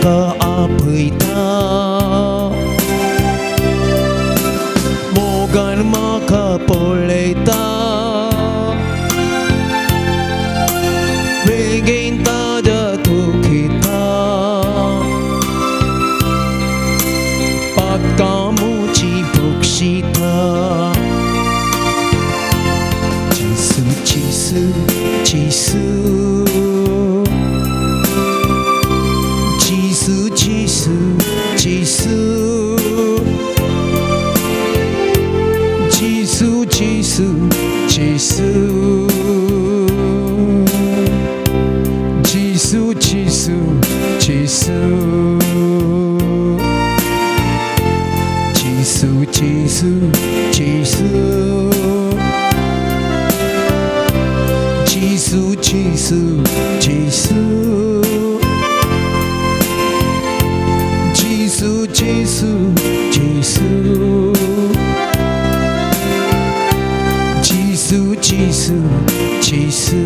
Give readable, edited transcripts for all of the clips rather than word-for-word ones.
maka-apoy-ta Mogan maka-polay-ta Bigin-ta jatuh kita Pag kamu cibuk-sita Jisu, Jisu Jisu Jisu, Jisu Jisu, Jisu, Jisu Jisu, Jisu, Jisu Jisu, Jisu, Jisu Jisu, Jisu, Jisu Jisu, Jisu, Jisu Jisu, Jisu,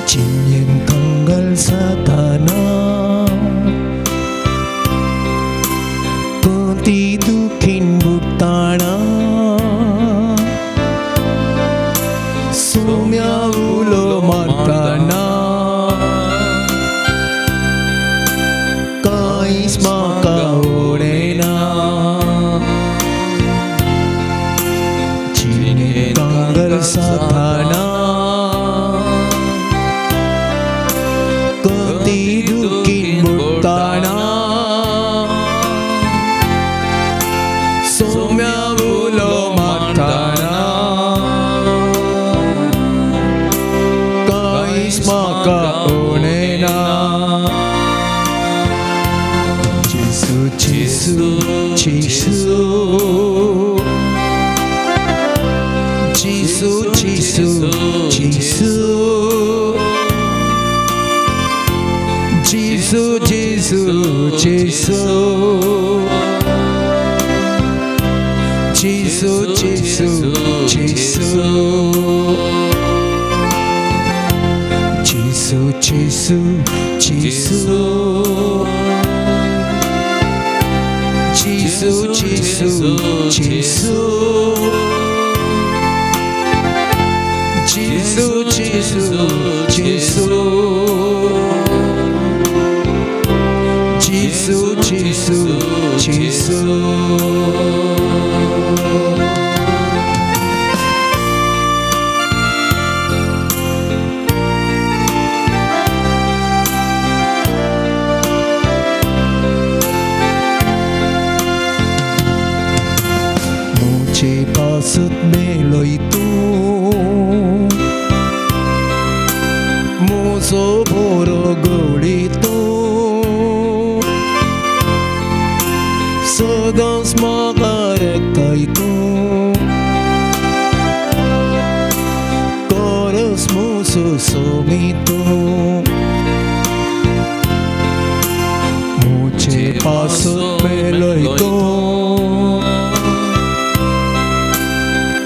Jisu sa tanah Kunti dukin buktana Sumya ulo martana Kais maka orena Jinin tanggal sa tanah Dukin buktana Sumya ulo matana Kais maka onena Jisu, Jisu, Jisu Jisu, Jisu, Jisu Jisu, Jisu, Jisu Jisu, Jisu, Jisu Jisu, Jisu, Jisu Jisu, Jisu, Jisu Jisu, Jisu, Jisu Jisu, Jisu, Jisu Muci pasut melo itu Muso boro golito Sogas makareka itu Koros musuh sumito Muci pasut melo itu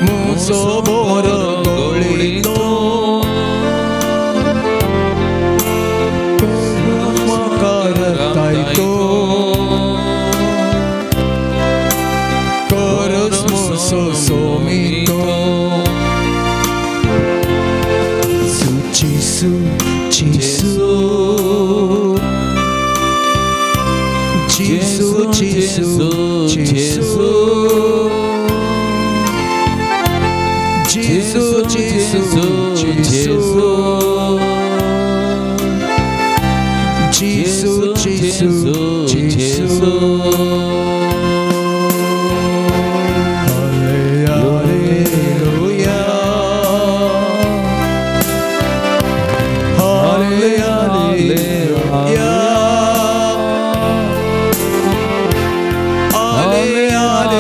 Muso boro golito Koros makareka itu Sumito Jisu, Jisu Jisu, Jisu, Jisu Jisu, Jisu, Jisu Jisu, Jisu, Jisu Hallelujah.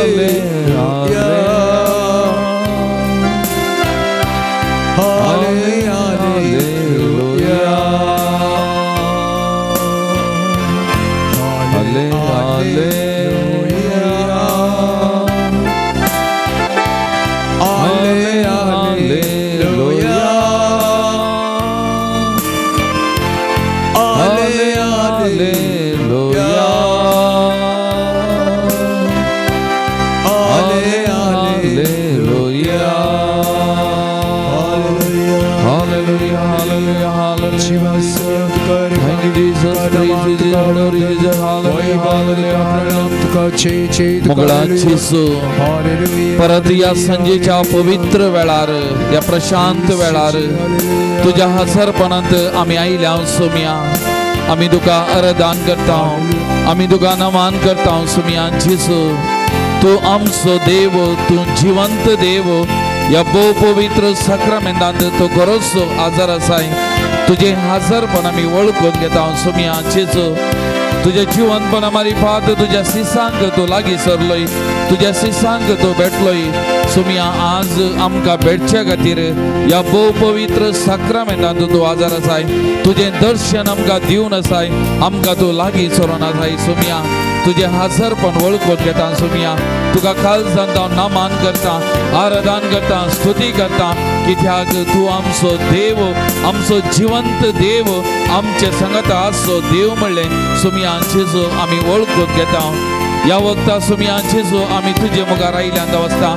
Thank you, Jesus. Praise you, Jesus. Glory to Jesus. Hallelujah. मुगळाची सो परत या संजेच्या पवित्र वेळार या प्रशांत वेळार तुझ्या हसरपणांत आम्ही आयल्या सोम्या आम्ही तुका अरदान करता आम्ही तुका नमान करता सोम्या जेसू तू आमचो देव तू जिवंत देव या बहु पवित्र सक्रमेंतांत तो गरजो आजार आसाय तुझे हजरपण आम्ही वळखून घेता सोम्या जेसू तुझे जीवनपण आमारी पात तुझ्या शिसांक तो लागी सरलोय तुझ्या शिसांक तो भेटलोय सोम्या आज आमकां भेटच्या खातीर या बहु पवित्र सक्रमेंतांत तू आजार आसाय तुझे दर्शन आमकां दिवन आसाय आमकां तू लागी सरोन आसाय सोम्या तुझे हजरपण वळखून घेता सोम्या तुका काळजांत हांव नमान करता आराधन करता स्तुती करता कित्याक तू आमचो देव आमचो जिवंत देव आमचे संगत आसो देव म्हणलें सोम्या जेजू आमी वळखून घेता या वक्ता सोम्या जेजू आमी तुजे मुखार आयल्यान वचता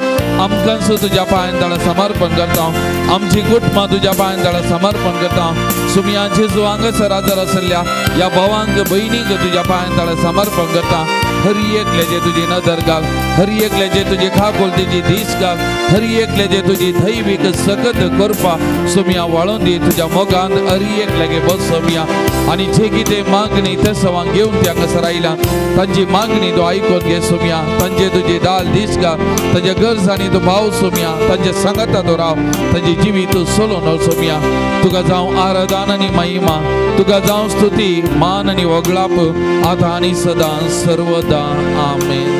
आमकां तुज्या पांयांतळा समर्पण करता आमची कुटुंबां तुज्या पांयांतळा समर्पण करता सोम्या जेजू हांगासर आजार आसल्या या भावांक भयणीक तुज्या पांयांतळा समर्पण करता हर एकल्याचे तुजी नदर घाल हर एकल्याचे तुजी खाकोलतेची दीस घाल हर एकल्याचे तुजी दैवीक सकत करपा सोम्या वाळून दी तुज्या मोगांत हर एकल्यागे बस सोम्या आनी जे कितें मागणी ते सवांग घेवन त्या हांगासर आयला तांची मागणी तूं आयकून घे सोम्या तांचे तुजी दाल दीस घाल तांच्या गरजांनी तूं भाव सोम्या तांच्या संगता तूं राव तांची जिवीत तूं सोलोन सोम्या तुका जावं आराधन आनी महिमा तुका जावं स्तुती मान आनी वगळाप आतां आनी सदां सर्वदा आमेन.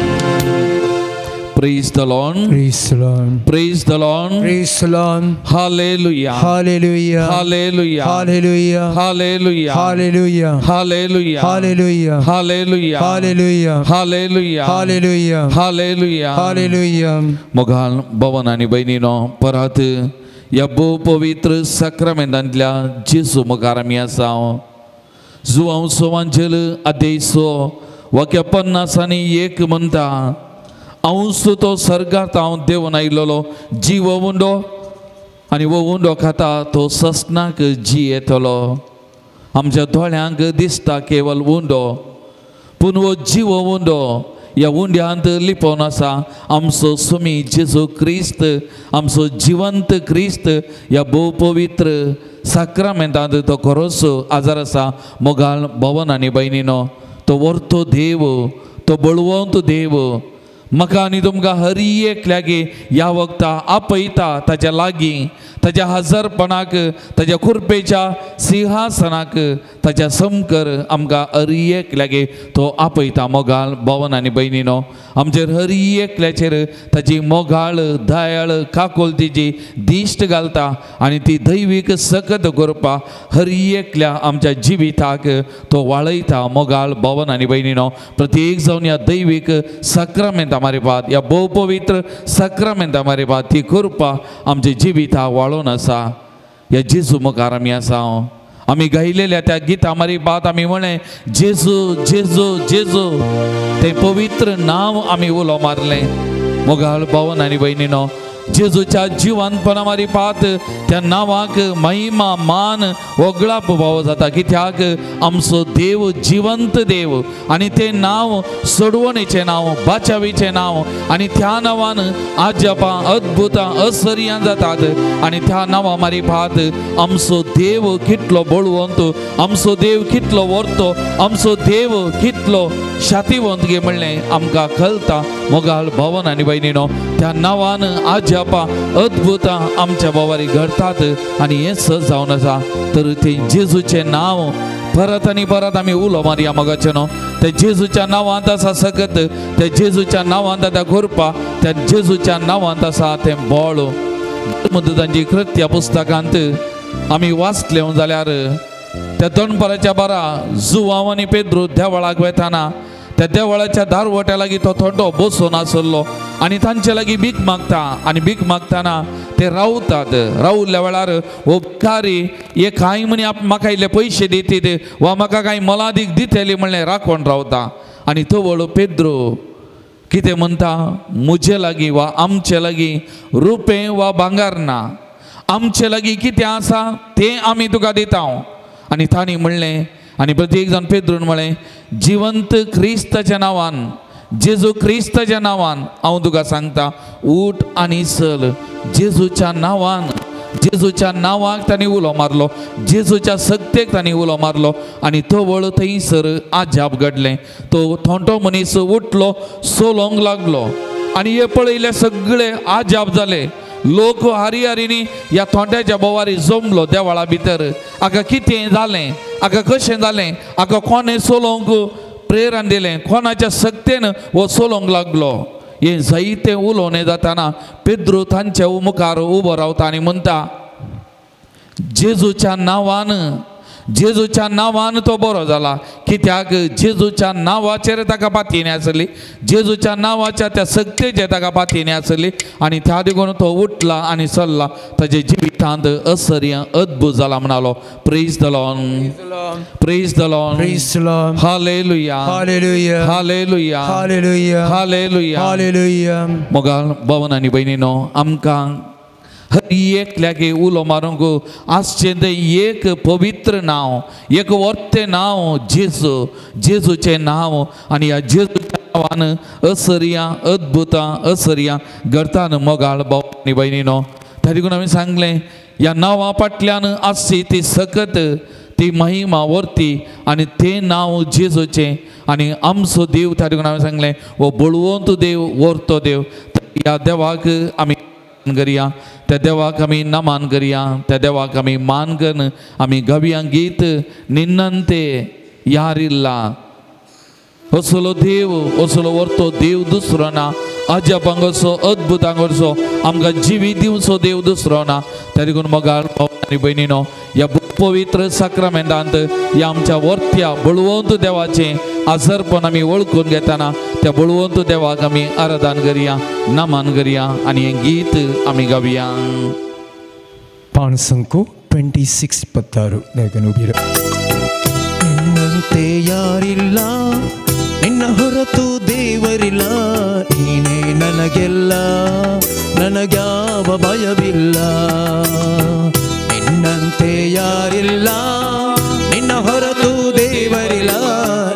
Praise the Lord. Praise the Lord. Praise the Lord. Praise the Lord. Hallelujah. Hallelujah. Hallelujah. Hallelujah. Hallelujah. Hallelujah. Hallelujah. Hallelujah. Hallelujah. Hallelujah. Hallelujah. Hallelujah. Hallelujah. Hallelujah. मोगाल भवन आनी भयणीनो परत या बहु पवित्र सक्रमेंतांतल्या जेजू मुखार आमी आसा जो हांव सोवांचेल आदेसो वाक्य 50 म्हणटा हांव तो सर्गांत हांव देवून आयिल्लो जीव उंडो आनी वो उंडो खाता तो ससनाक जी येतलो आमच्या दोळ्यांक दिसता केवल उंडो पूण वो जीव उंडो या उंड्यांत लिपोवन आसा आमचो सुमी जेजू क्रिस्त आमचो जिवंत क्रिस्त या बहु पवित्र साक्रामेंतांत तो खरोच आजार आसा मोगाल भवन आनी भयणीनो तो वर्तो देव तो बळवंत देव म्हाका आनी तुमकां हर एकल्यागे ह्या वक्ता आपयता ताच्या लागीं ताच्या हजरपणाक ताच्या कुरपेच्या सिंहासनाक ताच्या समकर आमकां हर एकल्यागे तो आपयता मोगाळ भवन आनी भयणीनो आमचेर हर एकल्याचेर ताची मोगाळ दयाळ काकोलतेची दिश्ट घालता आनी ती दैवीक सकत करपा हर एकल्या आमच्या जिविताक तो वाळयता मोगाळ भवन आनी भयणीनो प्रत्येक जावन ह्या दैवीक सक्रमेंत हमारे बाद या बहु पवित्र सक्रमेंत हमारे बाद ती करपा आमचे जिविता वाळून आसा या जेजू मुखार आमी आसा आमी गायलेल्या त्या गिता हमारी बात आमी म्हणे जेजू जेजू जेजू ते पवित्र नाव आमी उलो मारले मोगाळ भवन आनी भयणीनो जेजूच्या जिवानपणा मारी पात त्या नावाक महिमा मान वगळाप भाव जाता कित्याक आमचो देव जिवंत देव आनी ते नाव सोडवणेचें नाव बाचावीचें नाव आनी त्या नांवान आजपां अद्भुतां असर्यां जातात आनी त्या नांवा मारी पात आमचो देव कितलो बळवंत आमचो देव कितलो वर्तो आमचो देव कितलो शातिवंत गे म्हणलें आमकां कळटा मोगाळ भवन आनी भयणीनो त्या नांवान आजपां अद्भुतां आमच्या बोवारी घडतात आनी हें सज जावन आसा तर ते जेजूचें नांव परत आनी परत आमी उलो मारया मोगाचें न्हू त्या जेजूच्या नांवांत आसा सकत त्या जेजूच्या नांवांत आतां करपा त्या जेजूच्या नांवांत आसा तें बळ मुद्दांची कृत्या पुस्तकांत आमी वाचलें जाल्यार त्या दनपाराच्या बारा जुवांव आनी पेद्रू देवळाक वेताना त्या देवळाच्या दारवट्या लागीं तो थोडो बसून आसलो आनी तांचे लागीं भीक मागता आनी भीक मागतना ते रावतात रावल्ल्या वेळार उपकारी हे कांय म्हणी म्हाका इल्ले पयशे दितीत वा म्हाका कांय मोलादीक दितली म्हणलें राखून रावता आनी तो वळू पेद्रू कितें म्हणटा म्हजे लागीं वा आमचे लागीं रुपें वा भांगार ना आमचे लागीं कितें आसा तें आमी तुका दिता आनी तांणी म्हणलें आनी प्रत्येक जाण पेद्रून म्हळें जिवंत क्रिस्ताच्या नांवान जेजू क्रिस्ताच्या नांवान हांव तुका सांगता उठ आनी चल. जेजूच्या नांवान जेजूच्या नांवाक तांणी उलो मारलो, जेजूच्या सक्तेक तांणी उलो मारलो आनी तो वळ थंयसर आजाप घडलें. तो थोंटो मनीस उठलो, सोलोंक लागलो आनी हे पळयले सगळे आजाप जाले. लोक हारी हारीनी ह्या थोंट्याच्या बोवारी जमलो देवळा भितर. हाका कितें जालें, हाका कशें जालें, हाका कोणें सोलोंक प्रेरण दिलें, कोणाच्या सक्तेन हो सोलोंक लागलो. हे जायते उलोवणें जाताना पेद्रू तांच्या मुखार उबो रावता आनी म्हणटा जेजूच्या नांवान जेजूच्या नांवान तो बरो जाला. कित्याक जेजूच्या नांवाचेर ताका पातियें आसली, जेजूच्या नांवाच्या त्या सक्तेचेर ताका पातियें आसली आनी त्या देखून तो उठला आनी चल्ला. ताजे जिवितांत आश्चर्य अद्भुत जाला म्हणालो. Praise the Lord, praise the Lord, Praise the Lord. Hallelujah, Hallelujah. Hallelujah, Hallelujah. Hallelujah. Hallelujah. मोगाळ भावन आनी भयणीनो, आमकां हर एकल्यागे उलो मारूंक आसचें एक पवित्र नांव, एक वर्तें नांव जेजू, जेजूचें नांव. आनी ह्या जेजूच्या नांवान आश्चर्यां अद्भुतां आश्चर्यां घडटात मोगाळ भावन आनी भयणीनो. त्या देखून हांवें सांगलें ह्या नांवा फाटल्यान आसची ती सकत, ती महिमा वर्ती आनी तें नांव जेजूचें. आनी आमचो देव, त्या देखून हांवें सांगलें हो बळवंत देव, वर्तो देव. ह्या देवाक आमी करिया, त्या देवाक आमी नमान करिया, त्या देवाक आमी मान करून आमी गव्या गीत निन्नंते यारिल्ला. असलो देव, असलो वर्तो देव दुसरो ना. अजापांगसो अद्भुतांगसो आमकां जिवी दिवचो देव दुसरो ना. त्या देखून मोगाळ आनी भयणीनो, ह्या पवित्र साक्रामेंतांत ह्या आमच्या वर्त्या बळवंत देवाचें आजरपण आमी वळखून घेताना त्या बळवंत देवाक आमी आराधन करिया, नमन करिया आनी हें गीत आमी गावया. ಪಾನ ಸಂಕು 26:26 ನಗನುಬಿರ. ನಿನ್ನಂತೆ ಯಾರಿಲ್ಲ, ನಿನ್ನ ಹೊರತು ದೇವರಿಲ್ಲ, ನೀನೇ ನನಗೆಲ್ಲ, ನನಗ್ಯಾವ ಭಯವಿಲ್ಲ. ನಿನ್ನಂತೆ ಯಾರಿಲ್ಲ, ನಿನ್ನ ಹೊರತು ದೇವರಿಲ್ಲ,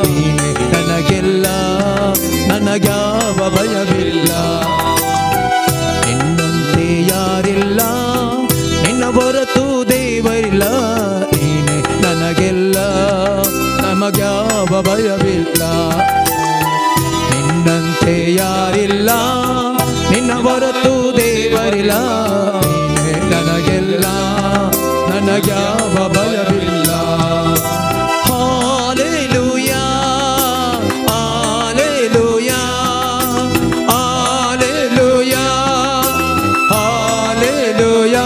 ನೀನೇ ನನಗೆಲ್ಲ, ನನಗ್ಯಾವ ಭಯವಿಲ್ಲ. ನಿನ್ನಂತೆ ಯಾರಿಲ್ಲ, ನಿನ್ನ ಹೊರತು ದೇವರಿಲ್ಲ, ನೀನೇ ನನಗೆಲ್ಲ, ನಮಗ್ಯಾವ ಭಯವಿಲ್ಲ. ನಿನ್ನಂತೆ ಯಾರಿಲ್ಲ, ನಿನ್ನ ಹೊರತು ದೇವರಿಲ್ಲ, ನೀನೇ ನನಗೆಲ್ಲ, ನನಗ್ಯಾವ ಭಯವಿಲ್ಲ. Hallelujah, hallelujah, hallelujah, hallelujah.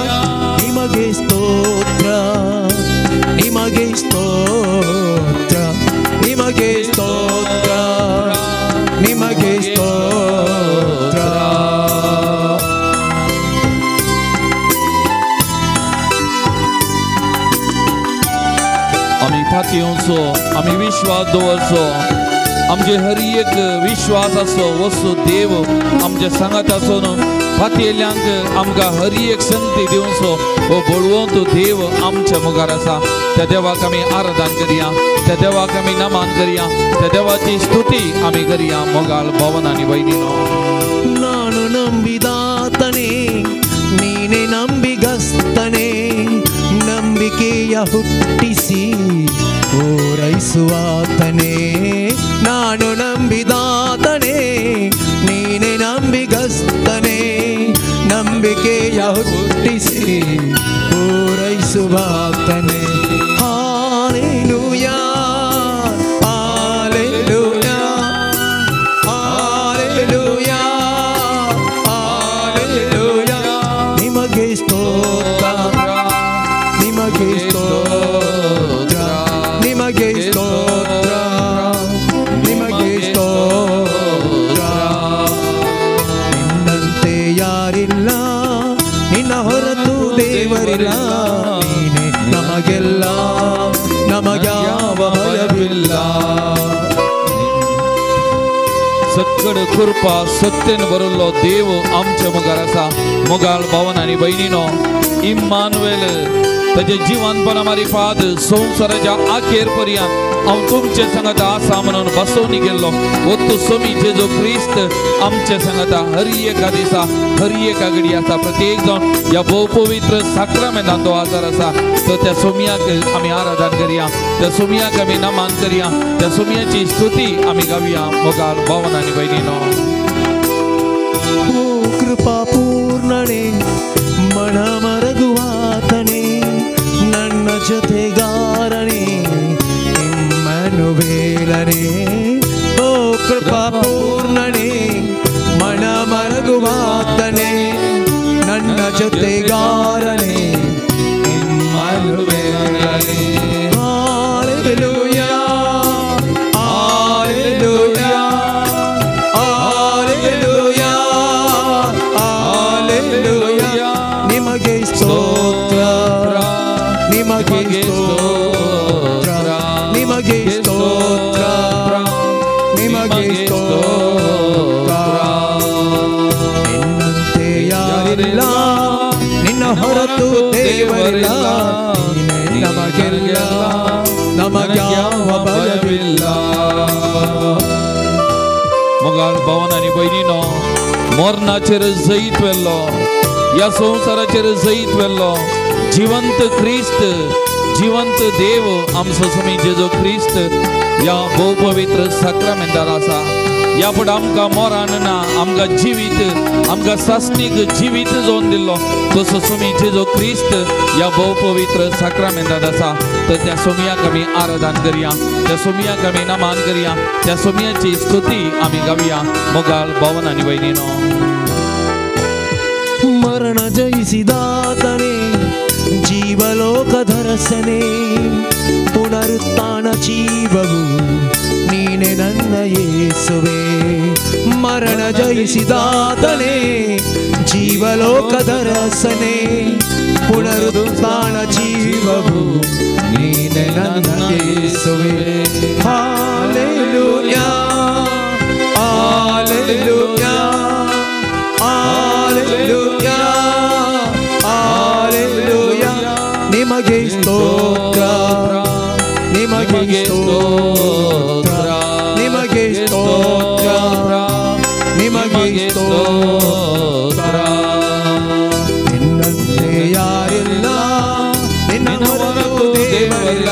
ನಿಮಗೆ ಸ್ತೋತ್ರ, ನಿಮಗೆ ಸ್ತೋತ್ರ, ನಿಮಗೆ ಸ್ತೋತ್ರ, ನಿಮಗೆ ಸ್ತೋತ್ರ. आमी फातयोचो, आमी विश्वास दवरचो. आमचे हर एक विश्वासाचो वस्तू देव आमच्या सांगात आसून फातयेल्यांक आमकां हर एक संगती दिवचो हो बळवंत देव आमच्या मुखार आसा. त्या देवाक आमी आराधन करिया, त्या देवाक आमी नमान करिया, त्या देवाची स्तुती आमी करिया. मोगाळ भावन आनी भयणीनो, ನಾನು ನಂಬಿದಾತನೇ, ನೀನೆ ನಂಬಿಗಸ್ತನೇ, ನಂಬಿಕೆಯ ಹುಟ್ಟಿಸಿ ಪೂರೈಸುವಾತನೇ. ನಾನು ನಂಬಿದಾತನೇ, ನೀನೆ ನಂಬಿಗಸ್ತನೇ, ನಂಬಿಕೆಯ ಹುಟ್ಟಿಸಿ ಪೂರೈಸುವಾತನೇ. Hallelujah, hallelujah, hallelujah, hallelujah. ನಿಮಗೆ ಸ್ತೋತ್ರ, ನಿಮಗೆ ಸ್ತೋತ್ರ, ನಿಮಗೆ ಸ್ತೋತ್ರ, ನಿಮಗೆ ಸ್ತೋತ್ರ. ನಿನ್ನಂತೆ ಯಾರಿಲ್ಲ, ನಿನ್ನ ಹೊರತು ದೇವರಿಲ್ಲ, ನೀನೇ ನಮಗೆಲ್ಲ, ನಮಗ್ಯಾವ ಭಯವಿಲ್ಲ. सत्कड कृपा सत्तेन भरिल्लो देव आमच्या मुखार आसा. मोगाळ भावन आनी भयणीनो, इम्मानुएल ताजे जिवनपणा मारिफात संवसाराच्या अखेर पर्यंत हांव तुमचे संगत आसा म्हणून बसोवनी गेल्लो वत्तू सोमी जेजू क्रिस्त आमचे संगत हर एका दिसा हर एका घडी आसा प्रत्येक जावन ह्या भोव पवित्र साक्रामेंतान तो आजार आसा तो त्या सोमयाक आमी आराधन करया त्या सोमयाक आमी नमन करया त्या सोमयाची स्तुती आमी गावया मोगाल भावन आनी भयणीनो कृपा पूर्णने मन मरगुवातने ನನ್ನ ಜೊತೆಗಾರನೇ ಇಮ್ಮನುವೇಲನೇ ಓ ಕೃಪಾ ಪೂರ್ಣನೇ ಮನ ಮರಗುವಾತನೇ ನನ್ನ ಜೊತೆಗಾರನೇ ಇಮ್ಮನುವೇಲನೇ ಹಾಲೆಲೂಯಾ ಹಾಲೆಲೂಯಾ ಹಾಲೆಲೂಯಾ ಹಾಲೆಲೂಯಾ ನಿಮಗೆ ಸ್ತೋತ್ರ ನಿಮಗೆ ಸ್ತೋತ್ರ ನಿಮಗೆ ಸ್ತೋತ್ರ ನಿಮಗೆ ಸ್ತೋತ್ರ ನಿನ್ನಂತೆ ಯಾರಿಲ್ಲ ನಿನ್ನ ಹೊರತು ದೇವರಿಲ್ಲ ನಮಗೆಲ್ಲ ನಮಗ್ಯಾವ ಭಯವಿಲ್ಲ मोगाल भावन आनी भयणीनो मरणाचेर जैत वेल्लो या संवसाराचेर जैत वेल्लो जिवंत क्रिस्त जिवंत देव आमचो स्वामी जेजू क्रिस्त या भोव पवित्र साक्रामेंतार आसा या फुडें आमकां मरण ना आमकां जिवीत आमकां सासणीक जिवीत जावन दिल्लो तसो स्वामी जेजू क्रिस्त या भोव पवित्र साक्रामेंतार आसा तर त्या सोमयाक आमी आराधन करया त्या सोमयाक आमी नमन करया त्या सोमयाची स्तुती आमी गावया मोगाल भावन आनी भयणीनो ಮರಣ ಜಯಿಸಿದಾತನೇ ಜೀವಲೋಕಧರಸನೇ ಪುನರುತ್ಥಾನ ಜೀವವು ನೀನೆ ನನ್ನ ಯೇಸುವೆ ಮರಣ ಜಯಿಸಿದಾತನೇ ಜೀವಲೋಕಧರಸನೇ ಪುನರುತ್ಥಾನ ಜೀವವು ನೀನೆ ನನ್ನ ಯೇಸುವೆ ಹಾಲೆಲೂಯಾ ಹಾಲೆಲೂಯಾ Alleluia, Alleluia, ನಿಮಗೆ ಸ್ತೋತ್ರ ನಿಮಗೆ ಸ್ತೋತ್ರ ನಿಮಗೆ ಸ್ತೋತ್ರ ನಿಮಗೆ ಸ್ತೋತ್ರ ನಿನ್ನಂತೆ ಯಾರಿಲ್ಲ ನಿನ್ನ ಹೊರತು ದೇವರಿಲ್ಲ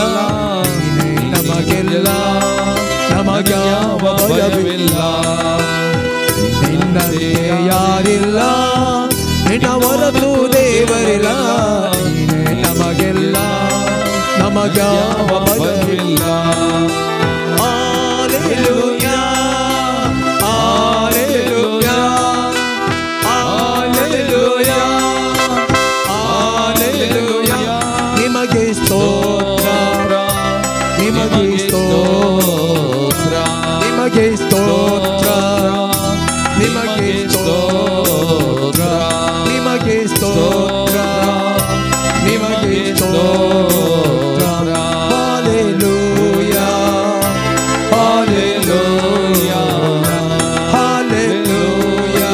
ನಮಗೆಲ್ಲ ನಮಗ್ಯಾವ ಭಯವಿಲ್ಲ ನಿನ್ನಂತೆ ಯಾರಿಲ್ಲ ನಿನ್ನ ಹೊರತು ದೇವರಿಲ್ಲ ನಮಗೆಲ್ಲ ನಮಗ್ಯಾವ ಭಯವಿಲ್ಲ ಹಾಲೆಲೂಯಾ ಹಾಲೆಲೂಯಾ ಹಾಲೆಲೂಯಾ ಹಾಲೆಲೂಯಾ ನಿಮಗೆ ಸ್ತೋತ್ರ ನಿಮಗೆ ಸ್ತೋತ್ರ ನಿಮಗೆ ಸ್ತೋತ್ರ ನಿಮಗೆ ಸ್ತೋತ್ರ ನಿಮಗೆ ಸ್ತೋತ್ರ ನಿಮಗೆ ಸ್ತೋತ್ರ hallelujah hallelujah hallelujah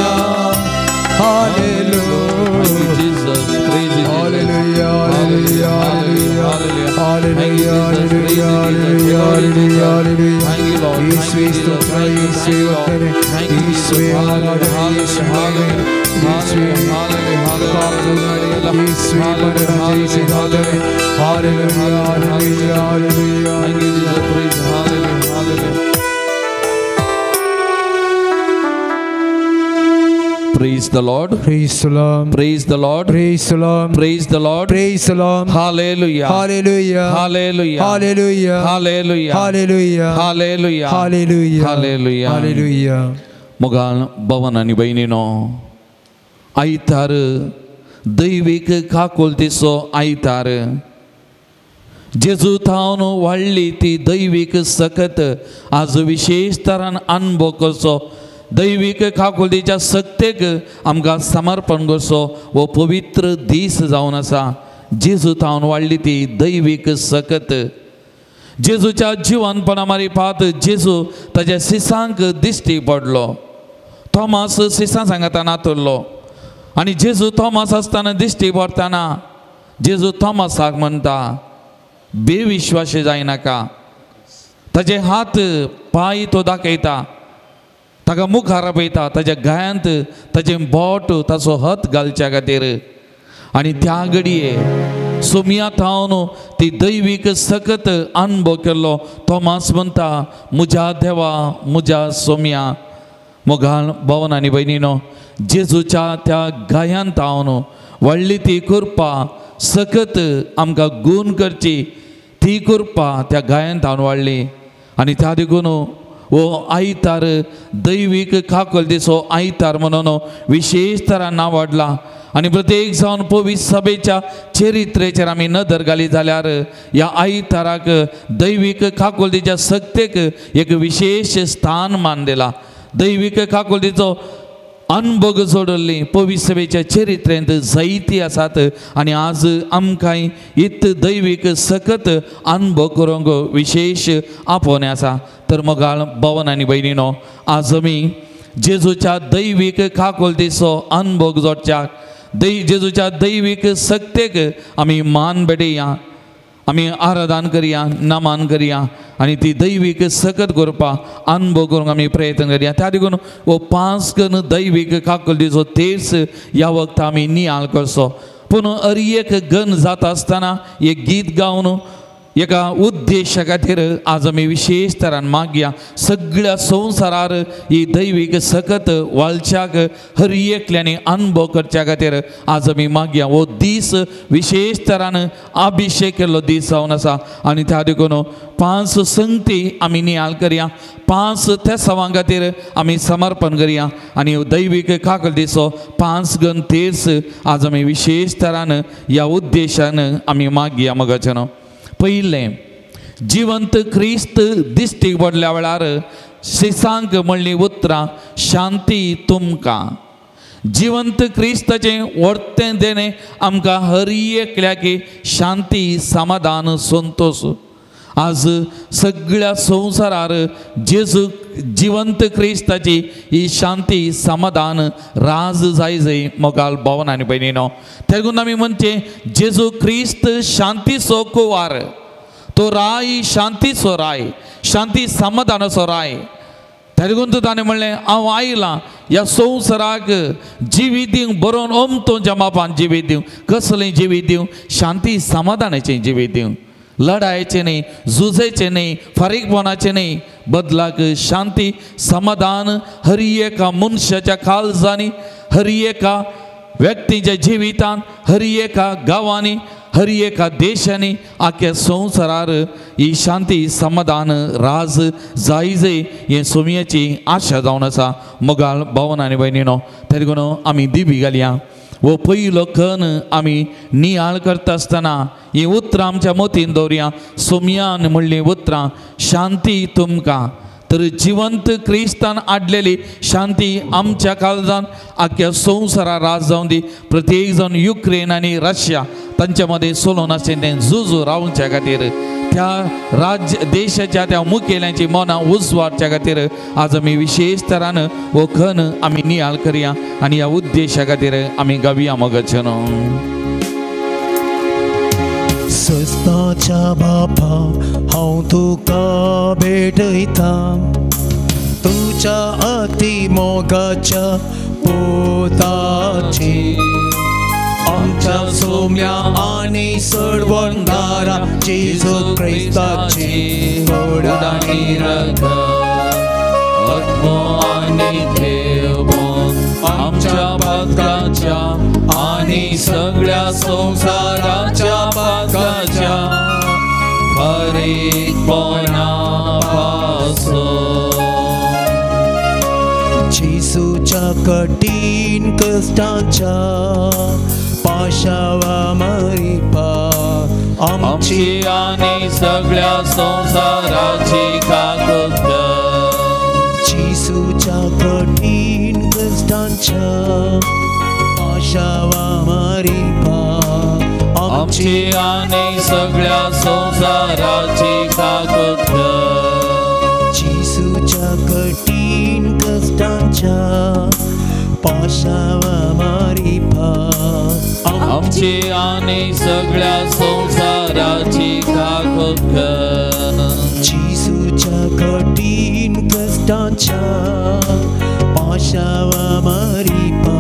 hallelujah Jesus praise you Hallelujah, hallelujah, hallelujah, hallelujah, hallelujah, hallelujah, hallelujah, hallelujah. Thank you, Lord. Yeswe स्तोत्र, Yeswe वंदने, Yeswe Aradhana, Yeswe वंदने, Yeswe कापुनारे, Yeswe Vandana, Yeswe वंदने, hallelujah, hallelujah, hallelujah. Thank you, Jesus. Praise hallelujah, hallelujah. Praise the Lord. Praise the Lord. Praise the Lord. Praise the Lord. Praise the Lord. Praise the Lord. Hallelujah. Hallelujah. Hallelujah. Hallelujah. Hallelujah. Hallelujah. Hallelujah. Hallelujah. Hallelujah. Hallelujah. मोगाल भावन आनी भयणीनो आयतार दैवीक काकुलतेचो आयतार जेजू थावन वाडली ती दैवीक सकत आज विशेष तरान अनुभव करचो दैवीक काकुलतेच्या सक्तेक आमकां समर्पण करचो वो पवित्र दीस जावन आसा जेजू थावन वाडली ती दैवीक सकत जेजूच्या जिवनपणा मारिफात जेजू ताच्या सिसांक दिश्टी पडलो थॉमस सिसां सांगताना नातुरलो आनी जेजू थॉमस आसतना दिश्टी पडटाना जेजू थॉमसाक म्हणटा बेविश्वासी जायनाका. ताजे हात पांय तो दाखयता, ताका मुखार आपयता, ताज्या गायांत ताजें बोट ताचो हत घालच्या खातीर. आनी त्या घडये सोमयात हांव ती दैवीक सकत अनुभव केल्लो. थॉमस म्हणटा म्हज्या देवा म्हज्या सोम्या. मोगाळ भावन आनी भयणीनो, जेजूच्या त्या गायांत हांव व्हडली ती कृपा सकत आमकां गूण करची, ती कृपा त्या गायांत हांव वाडली. आनी त्या देखून हो आयतार दैवीक खाकल दिसो आयतार म्हणून विशेष तरान नांव वाडला. आनी प्रत्येक जावन पवित्र सभेच्या चरित्रेचेर आमी नदर घाली जाल्यार ह्या आयताराक दैवीक खाकोलदीच्या सक्तेक एक विशेष स्थान मान दिला. दैवीक खाकोलदीचो अनुभव जोडल्ली पवित्र सभेच्या चरित्रेंत जायती आसात. आनी आज आमकां इत दैवीक सकत अनुभव करूंक विशेष आपोवणें आसा. तर मोगाळ भावन आनी भयणीनो, आज आमी जेजूच्या दैवीक खाकोलदीचो अनुभव जोडच्या जेजूच्या दैवीक सक्तेक आमी मान भेटया, आमी आराधन करया, नमन करया आनी ती दैवीक सकत करपा अनुभव करूंक आमी प्रयत्न करया. त्या देखून हो 5 गण दैवीक खाकोलदीचो तेर्स ह्या वखदां आमी नियाळ करचो. पूण हर एक गण जाता आसतना एक गीत गावन एका उद्देशा खातीर आज आमी विशेष तरान मागया. सगळ्या संवसारार ही दैवीक सकत वालच्याक हर एकल्यानी अनुभव करच्या खातीर आज आमी मागया. हो दीस विशेष तरान अभिषेक केल्लो दीस जावन आसा. आनी त्या देखून 5 संगती आमी नियाळ करया, 5 तेसावां खातीर आमी समर्पण करया. आनी दैवीक खाकोलदीचो 5 गण तेर्स आज आमी विशेष तरान ह्या उद्देशान आमी मागया. मगचनो पयलें, जिवंत क्रिस्त दिश्टीक पडल्या वेळार शिसांक म्हणली उतरां शांती तुमकां. जिवंत क्रिस्ताचें वर्तें देणें आमकां हर एकल्याक शांती, समाधान, संतोष. आज सगळ्या संवसारार जेजू जिवंत क्रिस्ताची ही शांती, समाधान राज जाय मोगाल भावन आनी भयणीनो. तेगून आमी म्हणचे जेजू क्रिस्त शांतीचो कुंवार, तो राय शांतीचो राय, शांती समाधानाचो राय. तेगून ताणें म्हणलें हांव आयलां ह्या संवसाराक जिवीत दिवंक, बरोवन अमतोच्या मापान जिवीत दिवंक. कसलें जिवीत दिवंक? शांती समाधानाचें जिवीत दिवंक. लढायचे नाही, झुजायचे नाही, फारीकपणाचे नाही, बदलाक शांती समाधान हर एका मनशाच्या काळजांनी, हर एका व्यक्तीच्या जिवितान, हर एका गांवांनी, हर एका देशांनी, आख्या संवसारार ही शांती समाधान राज जाय हे सोमयाची आशा जावन आसा. मोगाळ भावन आनी भयणीनो, त्या देखून आमी दिबी घालया. वो पयलो खण आमी नियाळ करता आसतना ही उतरां आमच्या मतीन दवरया. सोमयान म्हणली उतरां शांती तुमकां. तर जिवंत क्रिस्तान हाडलेली शांती आमच्या काळजान आख्या संवसारार राज जावन दी. प्रत्येक जण युक्रेन आनी रशिया तांच्या मदें चलोवन आसचें तें झुजू रावच्या खातीर, त्या राज्य देशाच्या त्या मुखेल्यांची मनां उजवाडच्या खातीर आज आमी विशेष तरान हो खण आमी नियाळ करया. आनी ह्या उद्देशा खातीर आमी गावया. मगचनो स्वस्थाच्या बापा हांव तुका भेटयता, तुझ्या अति मोगाच्या पोताची. आमच्या सोम्या आनी सडवणदारा जेजू क्रिस्ताची गोडानी रगत आत्मो आनी देव आमच्या पातकाच्या आनी सगळ्या संवसाराच्या पातकाच्या फारीकपणा पासून जेजूच्या कठीण कश्टाच्या पाशावा मरिपा आमची आनी सगळ्या संवसाराची काकुद. जेजूच्या कठीण कश्टाच्या पाशावा मरिपा आमची आनी सगळ्या संवसाराची काकुद. जेजूच्या कठीण कश्टाच्या पाशावा मरिपा आमची आणि सगळ्या संसाराची काकूत कर. जिसूच्या कठीण कष्टांच्या पाशावा मारी पा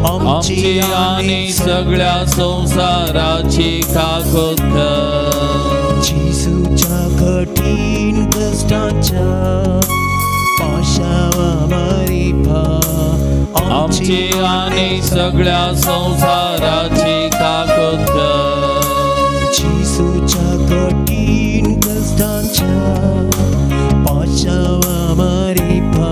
आमची आणि सगळ्या संसाराची काकूत कर. जिसूच्या कठीण कष्टांच्या पाशावा मारी पा आमची आणि सगळ्या संसाराची काकूत कर. जिसूच्या कठीण कष्टांच्या पाशावा मारी पा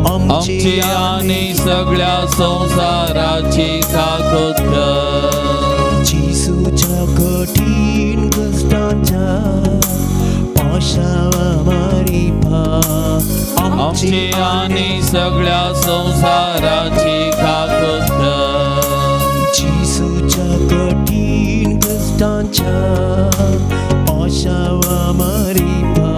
आमची आणि सगळ्या संसाराची काकूत कर. जिसूच्या कठीण कष्टांच्या पाशावा मारी पा आमची आणि सगळ्या संसाराची काकूत कर. जिसूच्या कठीण कष्टांच्या पाशावा मारी पा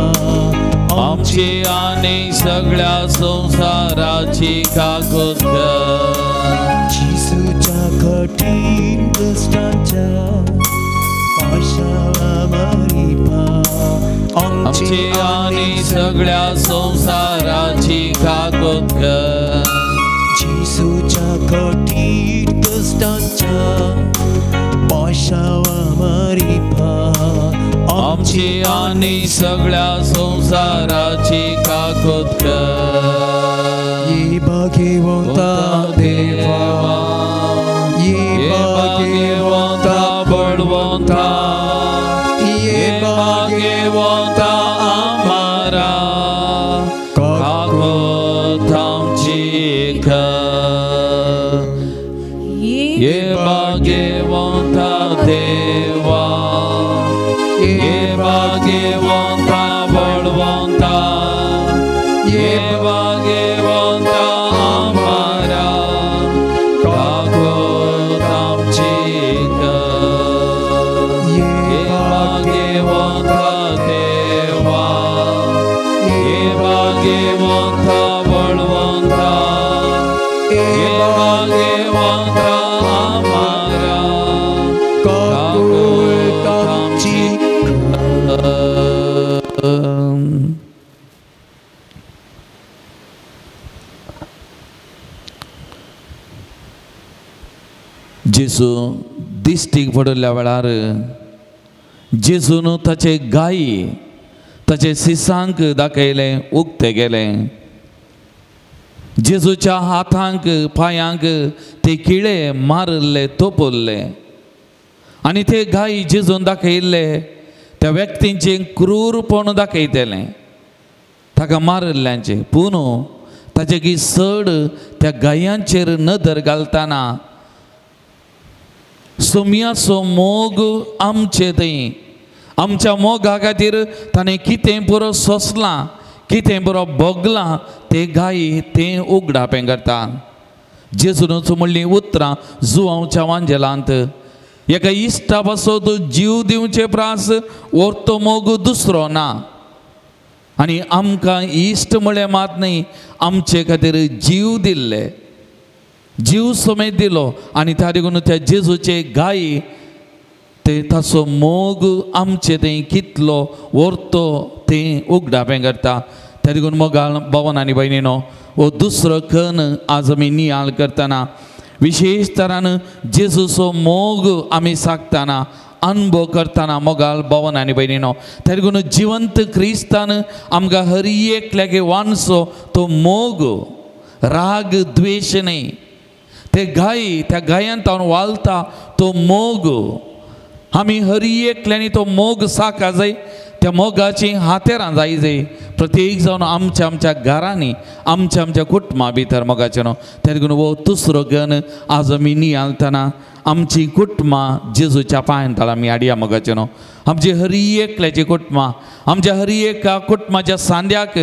आमची आणि सगळ्या संसाराची काकूत कर. जिसूच्या कठीण कष्टांच्या पाशावा मारी पा आमची आणि सगळ्या संसाराची काकूत कर. जिसूच्या कठीण कष्टांच्या पाशावा मारी पा आमची आणि सगळ्या संसाराची काकूत कर. ये भाग्यवंता देवा, ये भाग्यवंता बळवंता, ये भाग्यवंता आम्हारा काकूत आमची कर. ये भाग्यवंता देवा, ये भाग्यवंता बळवंता, ये भाग्यवंता आम्हारा काकूत आमची कर. ये भाग्यवंता देवा, ये भाग्यवंता बळवंता, ये भाग्यवंता आम्हारा काकूत आमची कर. जेसू दिश्टीक पडल्या वेळार जेजून ताचे गायी ताचे सिसांक दाखयले, उक्ते गेले. जेजूच्या हातांक पायांक ते किळे मारले, तोपल्ले आणि ते गायी जेजून दाखयल्ले त्या व्यक्तींचे क्रूरपण दाखयतले, ताका मारल्ल्यांचे. पूण ताचे की सड त्या गायांचेर नदर घालतना सोम्याचो मोग आमचे थंय, आमच्या मोगा खातीर ताणें कितें पुरो सोंसलां, कितें बरो भोगलां ते गायी तें उगडापें करता. जेजून म्हणलीं उतरां जुवांवच्या वांजेलांत, एका इश्टा पासत जीव दिवचे प्रास व्हरतो मोग दुसरो ना. आनी आमकां इश्ट म्हळें मात न्ही, आमचे खातीर जीव दिल्ले, जीव समेत दिलो. आनी त्या देखून त्या जेजूचे गायी ते ताचो मोग आमचे थंय कितलो व्हरतो तें उगडापें करता. त्या देखून मोगाळ भावान आनी भयणीनो, हो दुसरो खण आज आमी नियाळ करतना विशेष तरान जेजूचो मोग आमी सांगतना, अनुभव करतना मोगाळ भावान आनी भयणीनो, त्या देखून जिवंत क्रिस्तान आमकां हर एकल्याक वानसो तो मोग, राग द्वेश न्ही. ते गायी, त्या गायांत हांव वालता तो मोग, आमी हर एकल्यांनी तो मोग साका जाय. त्या मोगाची हातेरां जाय जाय प्रत्येक जावन आमच्या आमच्या घरांनी, आमच्या आमच्या कुटुंबा भितर मोगाचें न्हू. त्या देखून हो दुसरो गण आज आमी नियाळतना आमची कुटुंबां जेजूच्या पांयांतळां आमी हाडया मोगाचें न्हू. आमची हर एकल्याची कुटुंबां, आमच्या हर एका कुटुंबाच्या सांद्याक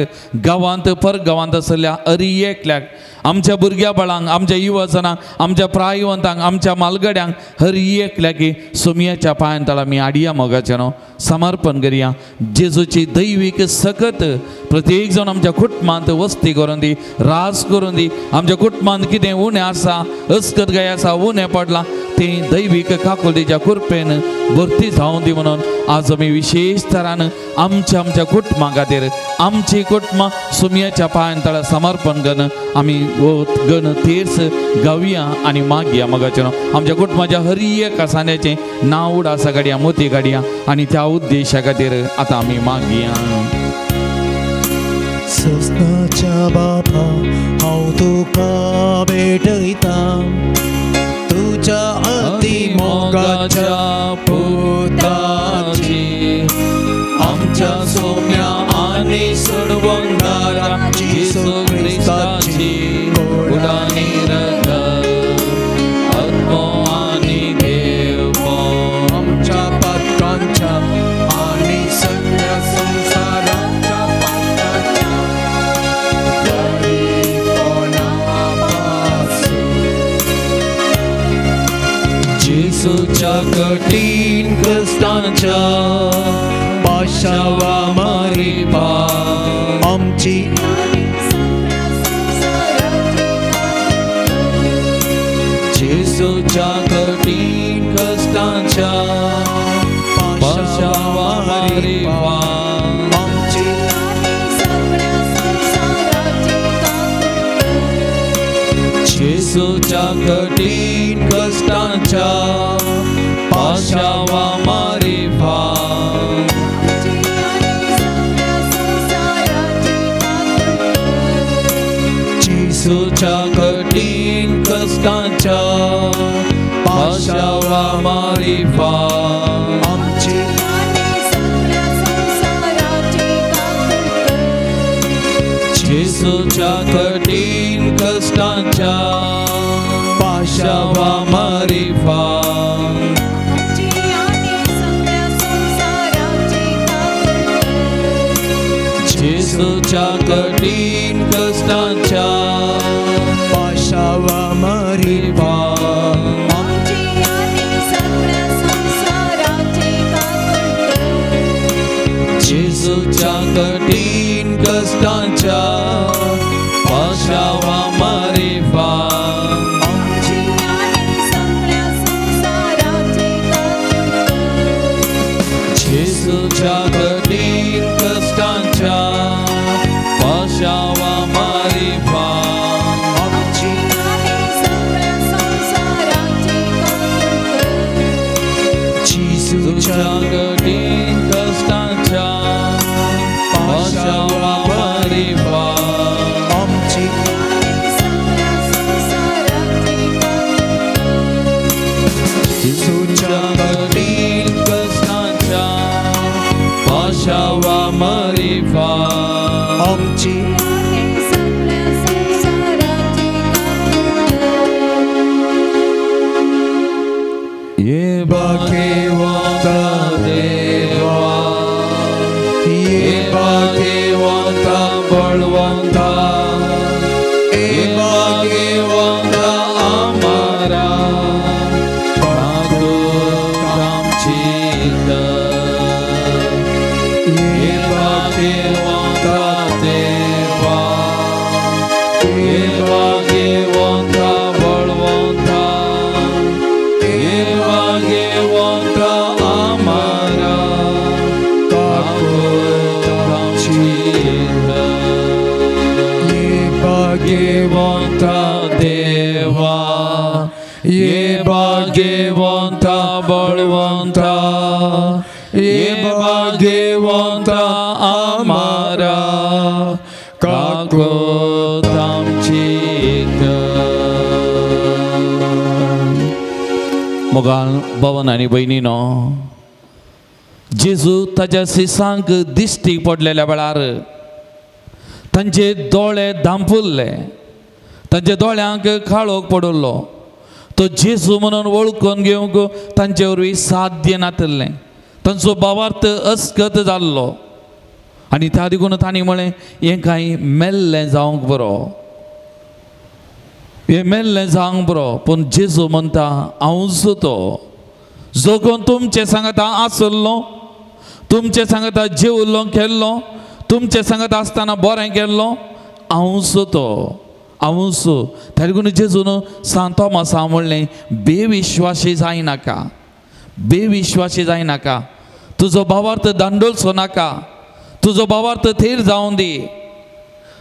गांवांत परगांवांत आसल्या हर एकल्याक, आमच्या भुरग्या बाळांक, आमच्या युवजनांक, आमच्या प्रायवंतांक, आमच्या मालगड्यांक हर एकल्याक सोम्याच्या पांयांतळां आमी हाडया मोगाचें न्हू. समर्पण करया. जेजूची दैवीक सकत प्रत्येक जण आमच्या कुटुंबांत वस्ती करून दी, रास करून दी. आमच्या कुटुंबांत कितें उणें आसा, अस्कत गाय आसा, उणें पडलां तें दैवीक काकुलीच्या कृपेन भरती जावं दी म्हणून आज आमी विशेष तरान आमच्या कुटुंबा खातीर आमची कुटुंबां सुमयाच्या पांयां तळा समर्पण करून आमी गण तेर्स गावया आनी मागया. मगाचें आमच्या कुटुंबाच्या हर एक आसाण्याचें नांव उडासा काडया, मोती काडया आनी त्या उद्देशा खातीर आतां आमी मागया. सस्नाच्या बापा हांव तुका भेटयता, तुझ्या अति मोगाच्या पुताची, आमच्या सोम्या आनी सोडवंदारा येशू ख्रिस्ताची उडानी रग आत्मो आनी देव आमच्या पातकांच्या आनी सगळ्या संसाराच्या पातकांच्या येशूच्या कठीण कष्टांच्या पाशावा मारिपा आमची येशूच्या कठीण कष्टांच्या पाशावा मारिपा आमची येशूच्या कठीण कष्टांच्या पाशावा मारिपा येशूच्या कठीण कष्टांच्या पाशावा मारिपा आमची येशूच्या कठीण कष्टांच्या पाशावा मारिपा येशूच्या कठीण कष्टांच्या पाशावा मारिपा येशूच्या कठीण कष्टांच्या पाशावा मारिपा येशूच्या कठीण कष्टांच्या पाशावा मारिपा येशूच्या कठीण कष्टांच्या पाशावा मारिपा येशूच्या कठीण कष्टांच्या पाशावा मारिपा आमची ये भाग्यवंता देवा, ये भाग्यवंता बळवंता, ये भाग्यवंता आम्हारा आमची ये भाग्यवंता देवा, ये भाग्यवंता बळवंता, ये भाग्यवंता आम्हारा आमची ये भाग्यवंता देवा, ये भाग्यवंता बळवंता, ये भाग्यवंता आम्हारा काकोत आमची मोगान भवन आनी भयणीनो, जेजू ताच्या शिसांक दिश्टी पडलेल्या वेळार तांचे दोळे धांपुल्ले, तांच्या दोळ्यांक काळोख पडलो. तो जेजू म्हणून वळखून घेवंक तांचे वरवीं साध्य नासलें. तांचो भावार्थ अस्कत जाल्लो आनी त्या देखून तांणी म्हळें हें कांय मेल्लें जावंक बरो, हें मेल्लें जावंक बरो. पूण जेजू म्हणटा हांवूच तो जो कोण तुमचे सांगता आसलो, तुमचे सांगता जेवलो खेळ्ळो, तुमचे सांगत आसतना बरें केल्लो हांवूच तो हांवूच त्या लागून जेजून सांत तोमासा म्हणलें बेविश्वासी जायनाका बेविश्वासी जायनाका तुजो भावार्थ दांडोलचो नाका तुजो भावार्थ थेर जावं दी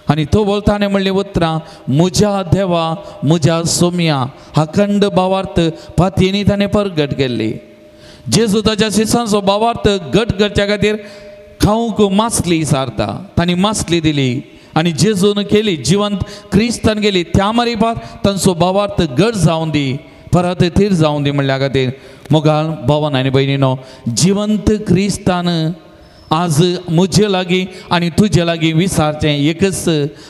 आनी तो बोलताने म्हणले उतरां म्हज्या देवा म्हज्या सोम्या अखंड भावार्थ पातयेनी ताणें परगट केल्ली जेजू ताच्या शिसांचो भावार्थ घट करच्या खातीर खावंक मासली सारता तांणी मासली दिली आनी जेजून केली जिवंत क्रिस्तान गेली त्या मारिपार तांचो भावार्थ घट जावं दी परत थीर जावं दी म्हणल्या खातीर मोगाळ भावान आनी भयणीनो जिवंत क्रिस्तान आज म्हजे लागीं आनी तुजे लागीं विचारचें एकच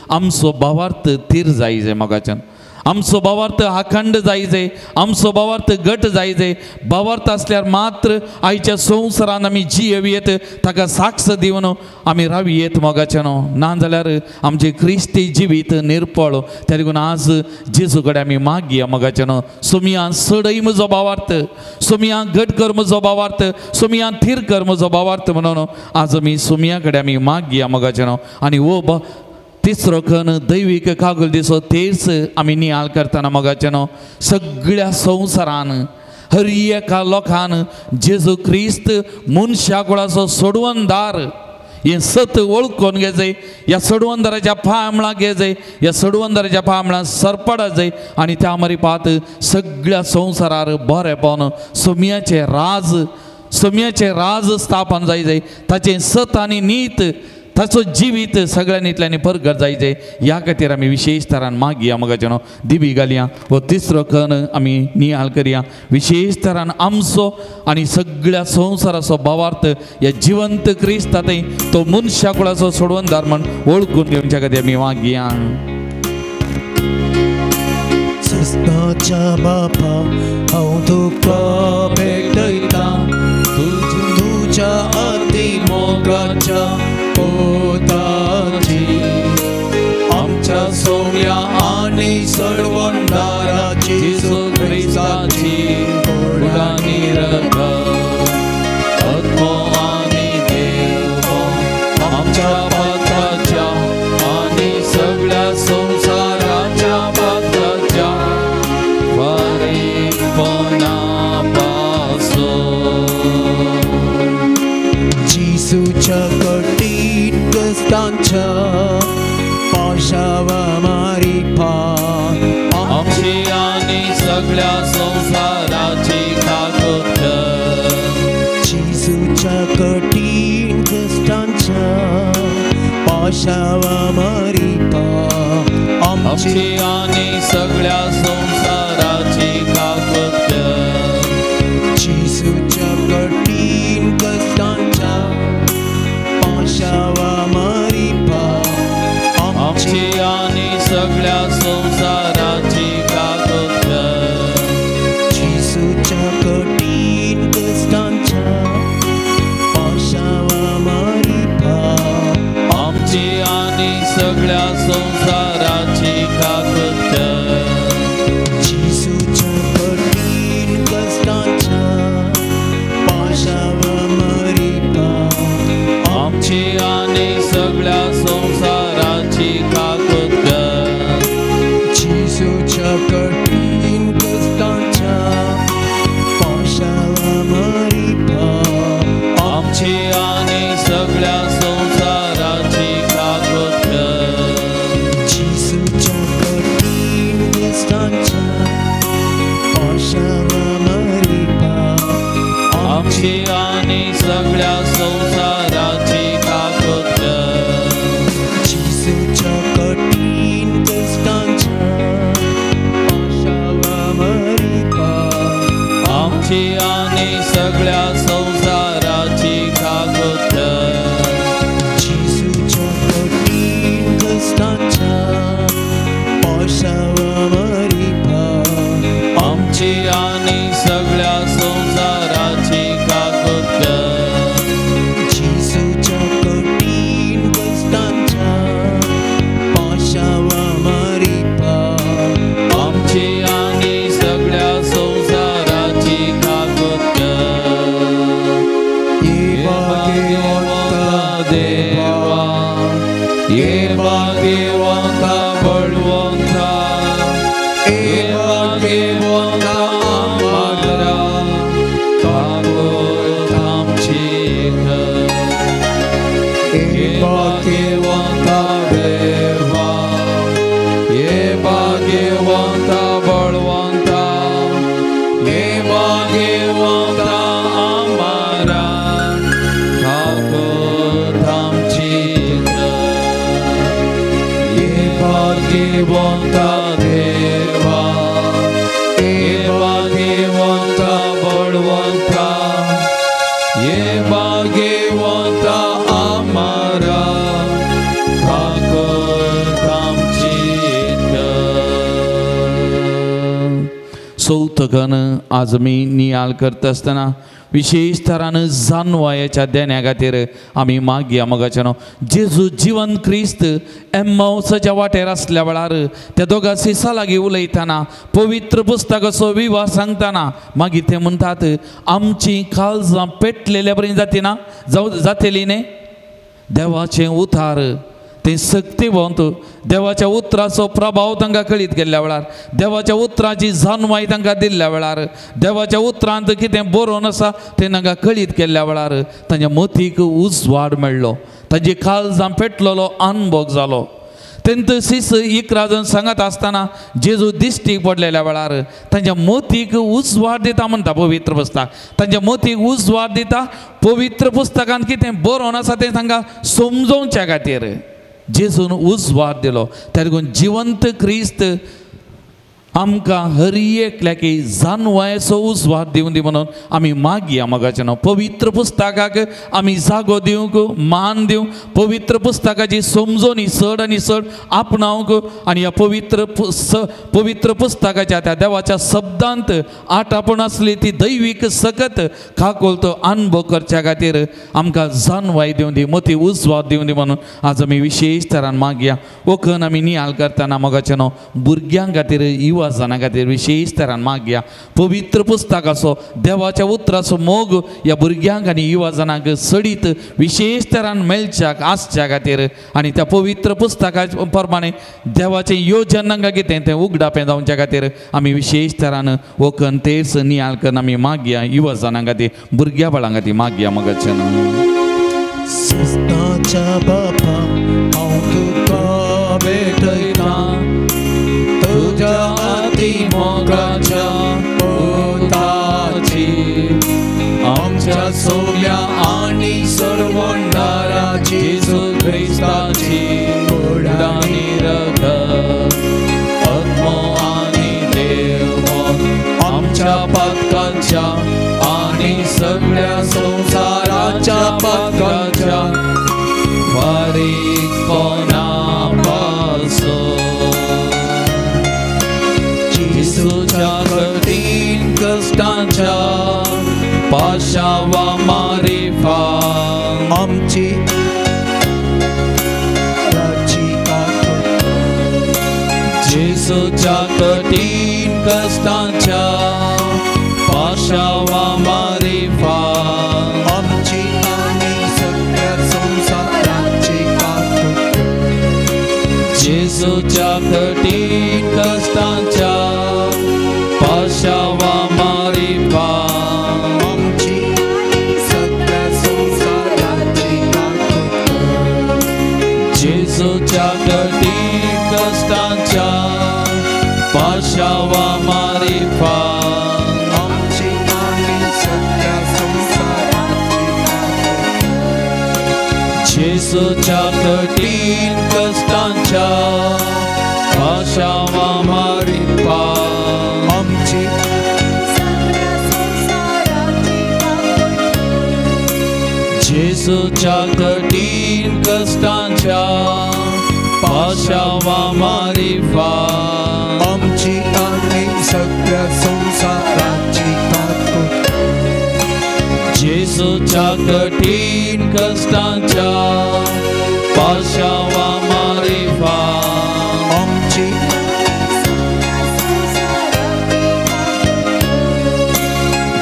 आमचो भावार्थ थीर जायचे मोगाच्यान आमचो भावार्थ अखंड जायचे आमचो भावार्थ घट जायचे भावार्थ आसल्यार मात्र आयच्या संवसारान आमी जियेत ताका साक्ष दिवन आमी रावयेत मोगाच्यानो ना जाल्यार आमचें क्रिस्ती जिवीत निर्पळ त्या लागून आज जेजू कडेन आमी मागया मोगाच्यानो सोमिया सडय म्हजो भावार्थ सोमिया घट कर म्हजो भावार्थ सोमिया थीर कर म्हजो भावार्थ म्हणून आज आमी सोमिया कडेन आमी मागया मोगाच्यानो आनी वो तिसरो खण दैवीक कागूल दिसो तेच आमी नियाळ करतना मोगाच्यानो सगळ्या संवसारान हर एका लोकान जेजू क्रिस्त मनशा कुळाचो सोडवणदार हे सत वळखून घेजय ह्या सोडवणदाराच्या पांयमळां घेजय ह्या सोडवणदाराच्या पांयमळां सरपडा जाय आनी त्या मारी पात सगळ्या संवसारार बरेपण सोमियाचे राज स्थापन जाय ताचें सत आनी नीत ताचो जिवीत सगळ्यांनीतल्यानी परगट जायचे ह्या खातीर आमी विशेश तरान मागया मोगाच्यानो दिवी घालया वो तिसरो खण आमी नियाळ करया विशेष तरान आमचो आनी सगळ्या संवसाराचो भावार्थ ह्या जिवंत क्रिस्तांतय तो मनशा कुळाचो सोडवणदार म्हण वळखून घेवच्या खातीर आमी मागया कृष्णाच्या बापा हांव तुका भेटयता तुझ्या अति मोगाच्या पोताची आमच्या सोम्या आनी सोडवणदाराची जेजू क्रिस्ताची उडानी रगत आत्मो आनी देव आमच्या पात्राच्या आनी सगळ्या संवसाराच्या पात्राच्या बारीकपणा पासून जेजूच्या कठीण कश्टांच्या पाशावा मारी आमची आनी सगळ्या संवसाराची काकूत कर जेजूच्या कठीण कश्टांच्या पाशावा मारी आमची आनी सगळ्या संवसाराची काकूत कर जेजूच्या कठीण कश्टांच्या पाशावा मारी आमची आनी सगळ्या संवसाराची काकूत कर जेजूच्या कठीण कश्टांच्या पाशावा मारी आमची आनी सगळ्या संवसाराची काकूत कर जेजूच्या कठीण कश्टांच्या पाशावा मारी आमची आनी सगळ्या संवसाराची काकूत कर जेजूच्या कठीण कश्टांच्या पाशावा मारी आमची आनी सगळ्या संवसाराची काकूत कर जेजूच्या कठीण कश्टांच्या पाशावा मारी आमची आनी सगळ्या संवसाराची काकूत कर जेजूच्या कठीण कश्टांच्या पाशावा मारी आमची आनी सगळ्या संवसाराची काकूत कर जेजूच्या कठीण कश्टांच्या पाशावा मारी आमची आनी सगळ्या संवसाराची काकूत कर जेजूच्या कठीण कश्टांच्या पाशावा मारी आमची आनी सगळ्या संवसाराची काकूत कर ये भाग्यवंत देवा भाग्यवंता देवा, ये भाग्यवंता बळवंता, ये भाग्यवंता आम्हारा सौतकन आज मी नियाल करत असतना विशेष तरान जानवायाच्या देण्या खातीर आमी मागया मोगाचेनो. जेजू जीवन क्रिस्त एम्माउसाच्या वाटेर आसल्या वेळार त्या दोगा सिसा लागीं उलयतना पवित्र पुस्तकाचो विवाह सांगतना मागीर ते म्हणटात आमची काळजां पेटलेल्या बरी जातीना जातली न्ही. देवाचें उतार ते सक्तिवंत, देवाच्या उतराचो प्रभाव तांकां कळीत गेल्ल्या वेळार, देवाच्या उतराची जाणवाय तांकां दिल्ल्या वेळार, देवाच्या उतरांत कितें बरोवन आसा तें तांकां कळीत गेल्ल्या वेळार तांच्या मतीक उजवाड मेळ्ळो, तांची काळजां पेटलेलो अनुभव जालो. तेंत सीस इकराजन सांगत आसतना जेजू दिश्टीक पडलेल्या वेळार तांच्या मोतीक उजवाड दिता म्हणटा पवित्र पुस्तक. तांच्या मोतीक उजवाड दिता पवित्र पुस्तकांत कितें बरोवन आसा तें तांकां समजोवच्या खातीर जेजून उजवाड दिलो. त्या देखून जिवंत क्रिस्त आमकां हर एकल्याकी जानवायचो उजवाड दिवन दी म्हणून आमी मागया मोगाचेनो. पवित्र पुस्तकाक आमी जागो दिवंक, मान दिवंक, पवित्र पुस्तकाची समजोनी चड आनी चड आपणावंक आनी ह्या पवित्र पुस्तकाच्या त्या देवाच्या शब्दांत आटापण आसली ती दैवीक सकत खाकोलतो अनुभव करच्या खातीर आमकां जानवाय दिवन दी, मती उजवाड दिवन दी म्हणून आज आमी विशेष तरान मागया. ओखन आमी नियाल करतना मोगाचेनो भुरग्यां खातीर युवा जाणां खातीर विशेष तरान मागया. पवित्र पुस्तकाचो देवाच्या उतराचो मोग ह्या भुरग्यांक आनी युवा जाणांक सडीत विशेष तरान मेळच्याक आसच्या खातीर आनी त्या पवित्र पुस्तका प्रमाणे देवाचें योजन तांकां कितें तें उगडापें जावच्या खातीर आमी विशेष तरान ओखन तेच नियाल करून आमी मागया. युवा जाणां खातीर, भुरग्यां बाळां खातीर मागया मोगाचें. सिस्ताच्या बापा हांव तुका भेटयता, तुझ्या अति मोगाच्या पोताची, आमच्या सोल्या आणि सर्वंडाराची जेजू ख्रिस्ताची उडाणी रगत आत्मा आणि देव आमच्या पातकांच्या आणि सगळ्या संसाराच्या पातकांच्या बारीकपणापासून जेजूच्या कठीण कष्टांच्या पाशावा मारिफा आमची जेजूच्या कठीण कष्टांच्या पाशावा मारिफा आमची आणि सगळ्या संसाराची काकूट. जेजूच्या कठीण कष्टांच्या पाशावा मारिफा आमची सगळ्या संसाराची काकूट. जेजूच्या कठीण कष्टांच्या पाशावा मारिफा आमची आणि सगळ्या संसाराची काकूट. जेजूच्या कठीण कष्टांच्या पाशावा मारिफा आमची सगळ्या संसाराची काकूट. जेजूच्या कठीण कष्टांच्या पाशावा मारिफा आमची आणि सगळ्या संसाराची काकूट. जेजूच्या कठीण कष्टांच्या पाशावा मारिफा आमची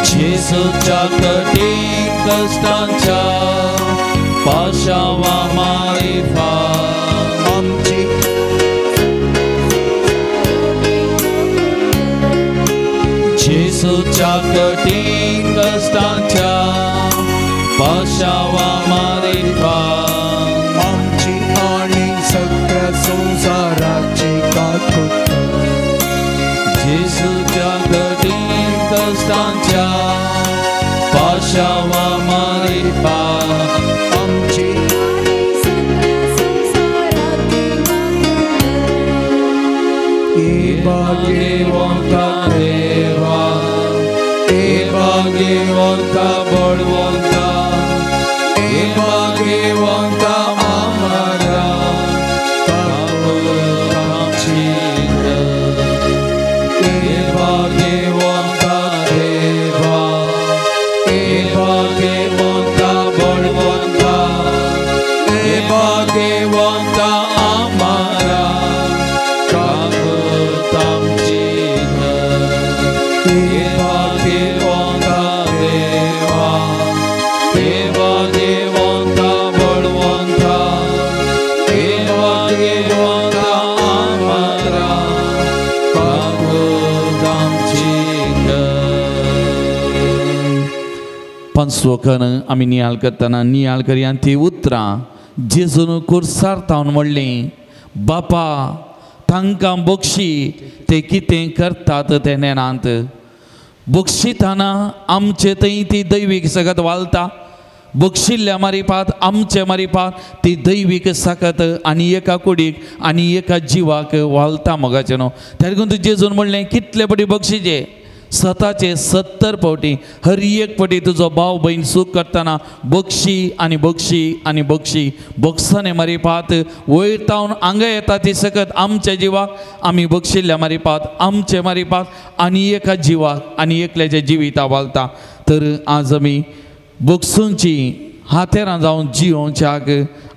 जेजूच्या कठीण कष्टांच्या पाशावा मारिफा आमची जेजूच्या कठीण कष्टांच्या पाशावा मारिफा आमची आणि सगळ्या संसाराची काकूट. जेजूच्या कठीण कष्टांच्या पाशावा मारिफा आमची भाग्यवंता देवा, हे भाग्यवंता बळवंता, हे भाग्यवंता आम्हाला आमची हे भाग्यवंता देवा, हे भाग्यवंता बळवंता, हे भाग्यवंता आम्हाला आमची हे भाग्यवंता देवा, हे भाग्यवंता बळवंता, हे भाग्यवंता आम्हाला आमची पंचवकन आमी नियाळ करतना नियाळ करया ती उतरां जेजून कुर्सार थावन म्हणलीं, बापा तांकां बक्षी ते कितें करतात ते नेनांत. बक्षिताना आमचे थंय ती दैवीक सकत वालता, बक्षिल्ल्या मारिपात आमचे मारिपात ती दैवीक सकत आनी एका कुडीक आनी एका जिवाक वालता मोगाचें न्हू. त्या देखून जेजून म्हणलें कितले पटी बक्षीचे, स्वताचे 70 फावटी हर एक फावटी तुजो भाव भयण सूख करतना बक्षी आनी बक्षी आनी बक्षी बक्षाने मारिपात वयर तावन हांगा येता ती सकत आमच्या जिवाक आमी बक्षिल्ल्या मारिपात आमचे मारिपात आनी एका जिवाक आनी एकल्याच्या जिविता वालता. तर आज आमी बक्षूंची हातेरां जावन जियोवच्याक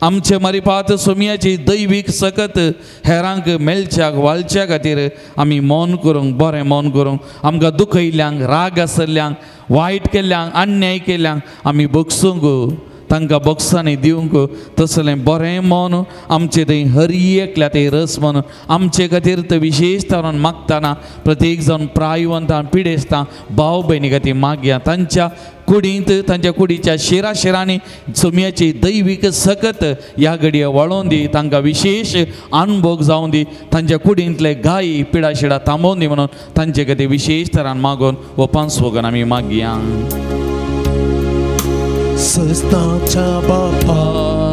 आमचे मारिपात सोमयाची दैवीक सकत हेरांक मेलच्याक वालच्या खातीर आमी मौन करूंक बरें मौन करूंक आमकां दुखयल्ल्यांक राग आसल्ल्यांक वायट केल्ल्यांक अन्याय केल्ल्यांक आमी बक्षूंक तांकां बक्षांनी दिवंक तसलें बरें मौन आमचे थंय हर एकल्या थंय रस म्हणून आमचे खातीर तर विशेश तरान मागतना प्रत्येक जावन प्रायवंतां पिडेस्तां भाव भयणी खातीर मागया. तांच्या कुडींत तांच्या कुडीच्या शिराशिरांनी सोमयाची दैवीक सकत ह्या घडये वळोवन दी, तांकां विशेष अनुभव जावं दी, तांच्या कुडींतले गायी पिडा शिडा थांबोवन दी म्हणून तांचे खातीर विशेष तरान मागून हो पांचवोगन आमी मागया. सस्तांच्या बापा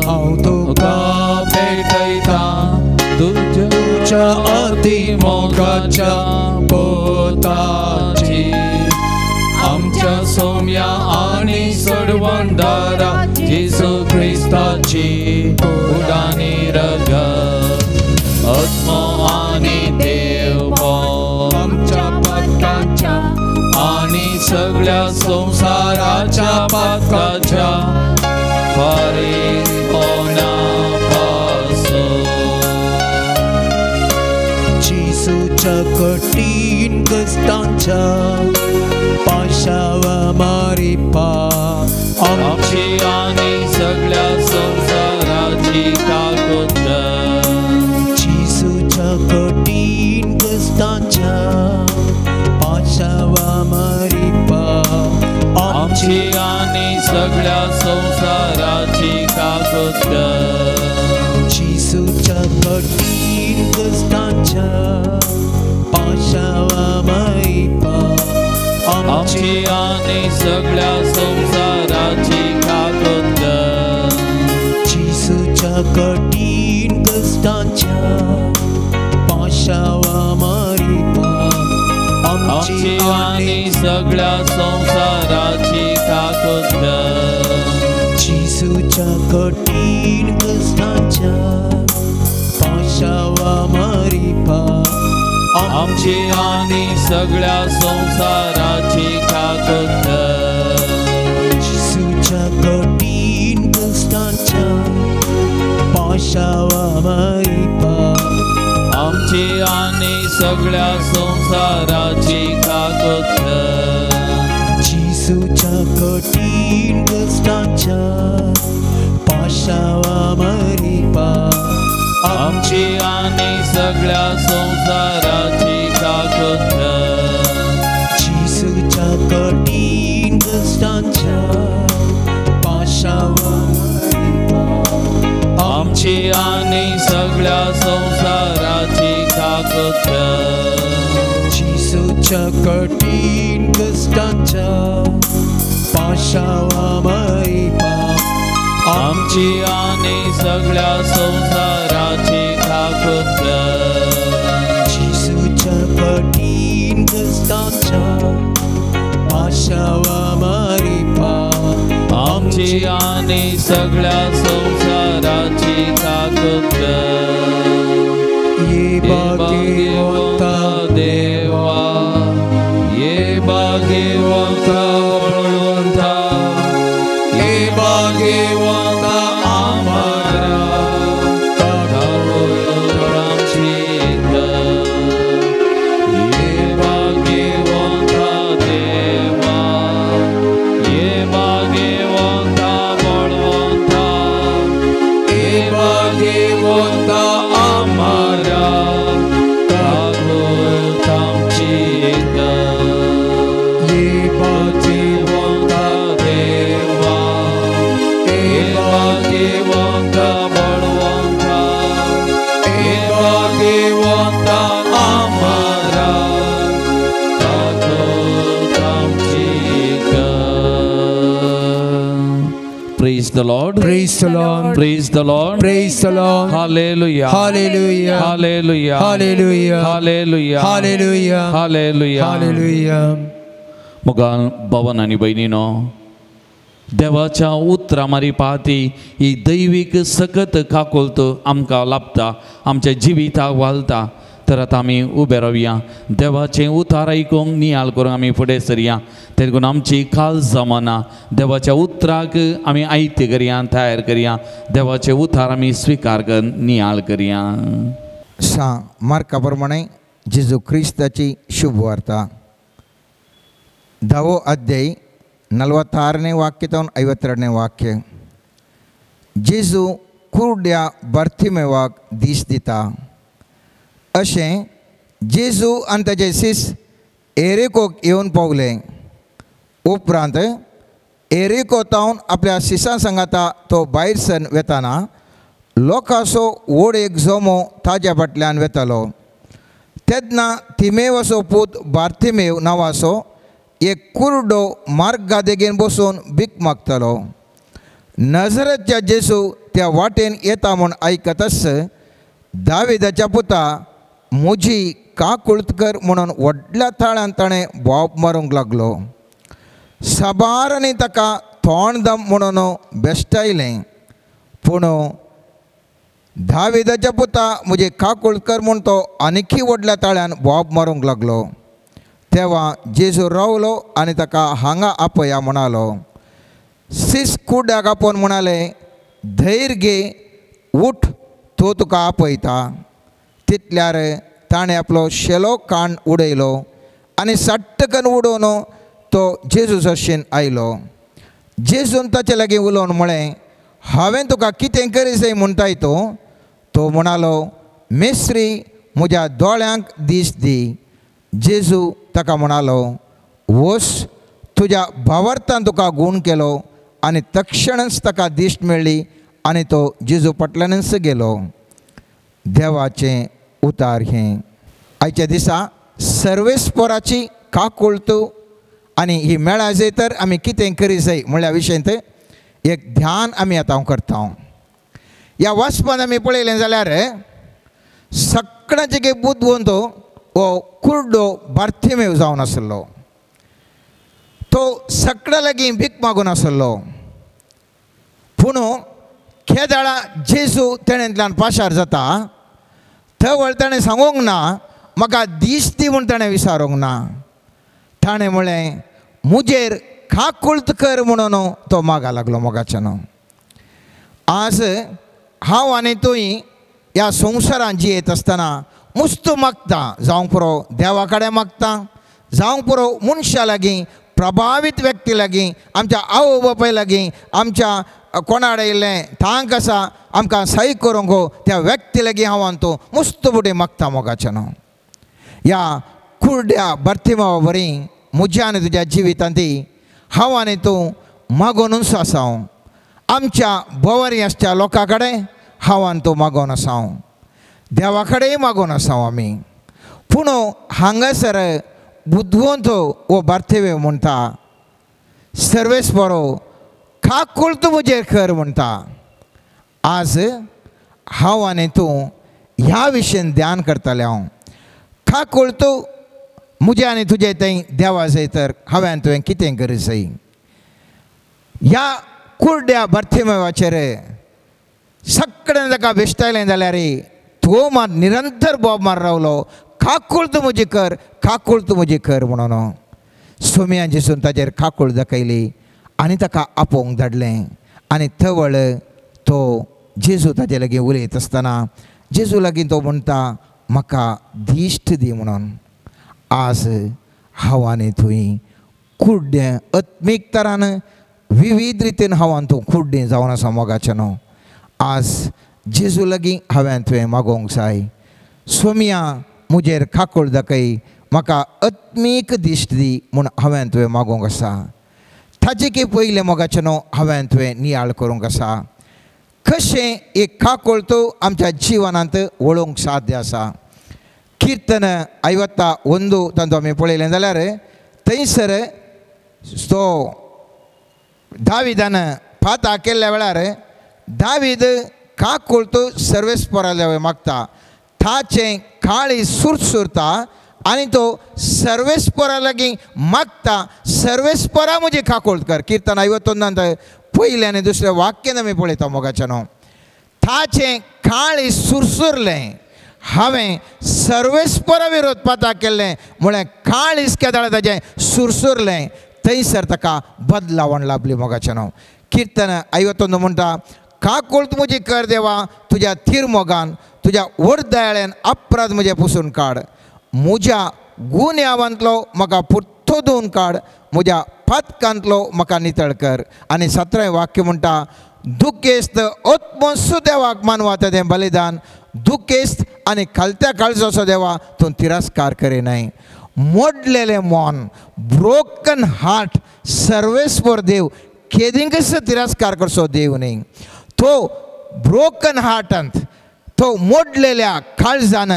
हांव तुका भेटयता, तुज्या अतिमोगाच्या पोताची आमच्या सोम्या आनी सडवंडारा जेजू क्रिस्ताची उडानी रगत आत्मा आनी देव आमच्या पातकांच्या आनी सगळ्या संसाराच्या पातकाच्या फारीक होना पासून जेजूच्या कठीण कश्टांच्या पाशावा मारिपा आमची आनी सगळ्या संसाराची ताकद जेजूच्या कठीण कश्टांच्या पाशावा मारिपा आमची आनी सगळ्या संसाराची ताकद जेजूच्या कठीण कश्टांच्या पाशावा मारिपा आमची आनी सगळ्या संसाराची ताकद जेजूच्या कठीण कश्टांच्या पाशावा मारिपा आमची आनी सगळ्या संसाराची ताकद जेजूच्या कठीण कश्टांच्या पाशावा मारिपा आमची आनी सगळ्या संसाराची ताकद जेजूच्या कठीण कश्टांच्या पाशावा मारिपा आमची आनी सगळ्या संसाराची ताकद जेजूच्या कठीण कश्टांच्या पाशावा मारिपा आमची आनी सगळ्या संसाराची ताकद जेजूच्या कठीण कश्टांच्या पाशावा मारिपा आमची आनी सगळ्या संसाराची ताकद जेजूच्या कठीण कश्टांच्या पाशावा मारिपा आमची आनी सगळ्या संसाराची ताकद जेजूच्या कठीण कष्टाच्या पाशावा मारी पा आमची आणि सगळ्या संसाराची ताकद ये भाग्यवंता देवा ये भाग्यवंता बळवंता ये भाग्यवंता आम्हाला आमची ये भाग्यवंता देवा ये भाग्यवंता बळवंता ये भाग्यवंता आम्हाला ये भाग्यवंता देवा ये भाग्यवंता बळवंता ये भाग्यवंता आम्हाला Praise the Lord. Praise the Lord. Praise the Lord. Praise the Lord. Hallelujah. Hallelujah. Hallelujah. Hallelujah. Hallelujah. Hallelujah. Hallelujah. Hallelujah. मुगाल भवन आणि बहिणीनो, देवाच्या उतरामारी पाहती ही दैविक सकत काकोलत आमकां लाभता, आमच्या जिविताक वालता. तर आता आमी उबे रावया, देवाचें उतार आयकूंक नियाळ करूंक आमी फुडें सरया. ते देखून आमची काल जमाना देवाच्या उतराक आमी आयत्य करया, तयार करया. देवाचे उतार आमी स्विकार कर नियाळ करया. मार्का प्रमाणे जेजू क्रिस्ताची शुभ वार्ता 10వ अध्याय 46ನೇ वाक्यातून 52ನೇ वाक्य. जेजू कुरड्या बार्थिमेवाक दीस दिता. अशें जेजू आनी ताचे शिस एरिकोक येवन पावले. उपरांत एरिकोतावन आपल्या शिसां सांगाता तो भायर सन वेताना लोकांचो व्हड एक जोमो ताज्या फाटल्यान वेतालो. तेन्ना तिमेवाचो पूत बार्थिमेव नांवाचो एक कुरडो मार्गादेगेन बसून भीक मागतालो. नजरेच्या जेजू त्या वाटेन येता म्हूण आयकतच दाविदाच्या पुता म्हजी काकुळत कर म्हणून व्हडल्या ताळ्यान ताणें बोवाप मारूंक लागलो. साबारांनी ताका तोंड दम म्हणून बेश्टायलें. पूण दाविदाच्या पुता म्हजी काकुळत कर म्हूण तो आनीकय व्हडल्या ताळ्यान बोवाप मारूंक लागलो. तेव्हा जेजू रावलो आनी ताका हांगा आपया म्हणालो. सीस कुड्याक आपोवन म्हणालें, धैर्य घे, उठ, तो तुका आपयता. तितल्यार ताणें आपलो शेलो काण उडयलो आनी सट्टकन उडोवन तो जेजू सर्शेन आयलो. जेजून ताचे लागीं उलोवन म्हळें, हांवें तुका कितें करी जाय म्हणटाय तो. तो म्हणालो, मेस्त्री, म्हज्या दोळ्यांक दीस दी. जेजू ताका म्हणालो, वच, तुज्या भावार्थान तुका गूण केलो. आनी तक्षणच ताका दिश्ट मेळ्ळी आनी तो जेजू फाटल्यानच गेलो. देवाचें उतार हें. आयच्या दिसा सर्वेस्पराची काकुळत आनी ही मेळा जाय तर आमी कितें करी जाय म्हणल्या विशयंत एक ध्यान आमी आतां करता. ह्या वाचपान आमी पळयलें जाल्यार सगळ्यांचे बुदवंत हो कुरडो बार्थिमेव जावन आसलो. तो सगळ्या लागीं भीक मागून आसलो. पूण खेदाळा जेजू तेणेंतल्यान पाशार जाता. थंय ताणें सांगूंक ना म्हाका दीस दी म्हूण ताणें विचारूंक ना. ताणें म्हळें, मुजेर काकुळत कर म्हणून तो मागा लागलो मोगाच्यान. आज हांव आनी तुय ह्या संवसारांत जियेत आसतना मुस्त मागता. जावंक पुरो देवा कडेन मागता, जावंक पुरो मनशा लागीं, प्रभावीत व्यक्ती लागीं, आमच्या आवय बापाय लागीं, आमच्या कोणाड येयल्लें थांक आसा आमकां सही करूंक त्या व्यक्ती लागीं हांव आनी तूं मुस्त बुडे मागता मोगाच्यान. ह्या कुरड्या बार्थिमेवा बरी म्हज्या आनी तुज्या जिवितांत हांव आनी तूं मागोनूच आसा. आमच्या बोवारी आसच्या लोकां कडेन हांव आनी तूं मागोन आसा. देवा कडेन मागोन आसा आमी. पूण हांगासर बुदवंत वो बार्थिमेव म्हणटा, सर्वेस्परो काकुळत म्हजेर कर म्हणटा. आज हांव आनी तूं ह्या विशयान ध्यान करतले. हांव खाकूळ तूं म्हजें आनी तुजें थंय देवा जाय तर हांवें तुवें कितें गरज जाय. ह्या कुर्ड्या बार्थेमेवाचेर सगळें ताका बेश्टायलें जाल्यार तो मात निरंतर बोब मार रावलो, खाकूळ तूं म्हजी कर, खाकूळ तूं म्हजी कर म्हणून. सोम्यान जेसून ताजेर खाकूळ दाखयली आनी ताका आपोवंक धाडलें. आनी थवळ तो जेजू ताजे लागीं उलयत आसतना जेजू लागीं तो म्हणटा म्हाका दिश्ट दी म्हणून. आज हांव आनी थंय कुर्डें आत्मीक तरान विविध रितीन हांव आनी तूं कुर्डें जावन आसा मोगाचें न्हू. आज जेजू लागीं हांवें तुवें मागोवंक जाय. सोम्या म्हजेर खाकूळ दाखय, म्हाका आत्मीक दिश्ट दी म्हूण हांवें तुवें मागोवंक आसा. ताजे की पयलें मोगाचें न्हू हांवें तुवें नियाळ करूंक आसा. कशें एक खाकूळ तूं आमच्या जिवनांत वळोवंक साध्य आसा. कीर्तन 51 तांचो आमी पळयलें जाल्यार थंयसर तो दाविदान फाता केल्ल्या वेळार दावीद खाकूळ तूं सर्वेस्परा मागता. ताचें काळी सुरसुरता आनी तो सर्वेस्परा लागीं मागता, सर्वेस्परा म्हजी खाकूळ कर. कीर्तन 51 पयलें आनी दुसरें वाक्यान आमी पळयता मोगाचें न्हू. ताचें काळी सुरसुरलें, हांवें सर्वेस्परा विरोध पाता केल्लें म्हळ्यार काळीज केदाळ ताजें सुरसुरलें. थंयसर ताका बदलावण लाभली मोगाचें न्हू. कीर्तन 51 म्हणटा खाकूळ तूं म्हजी कर देवा, तुज्या थीर मोगान तुज्या वरदयाळेन अपराध म्हजे पुसून काड. म्हज्या गुन्यांवांतलो म्हाका पुठ्ठो धुवन काड, म्हज्या पातकांतलो म्हाका नितळ कर. आनी 17वें वाक्य म्हणटा दुखेस्त आत्मसो देवाक मानवा तें बलिदान, दुखेस्त आनी खालत्या काळजाचो देवा तूं तिरस्कार करिनाय. मोडलेलें मन, ब्रोकन हार्ट सर्वेस्पर देव केदींकच तिरस्कार करचो देव न्ही. तो ब्रोकन हार्टांत, तो मोडलेल्या काळजान,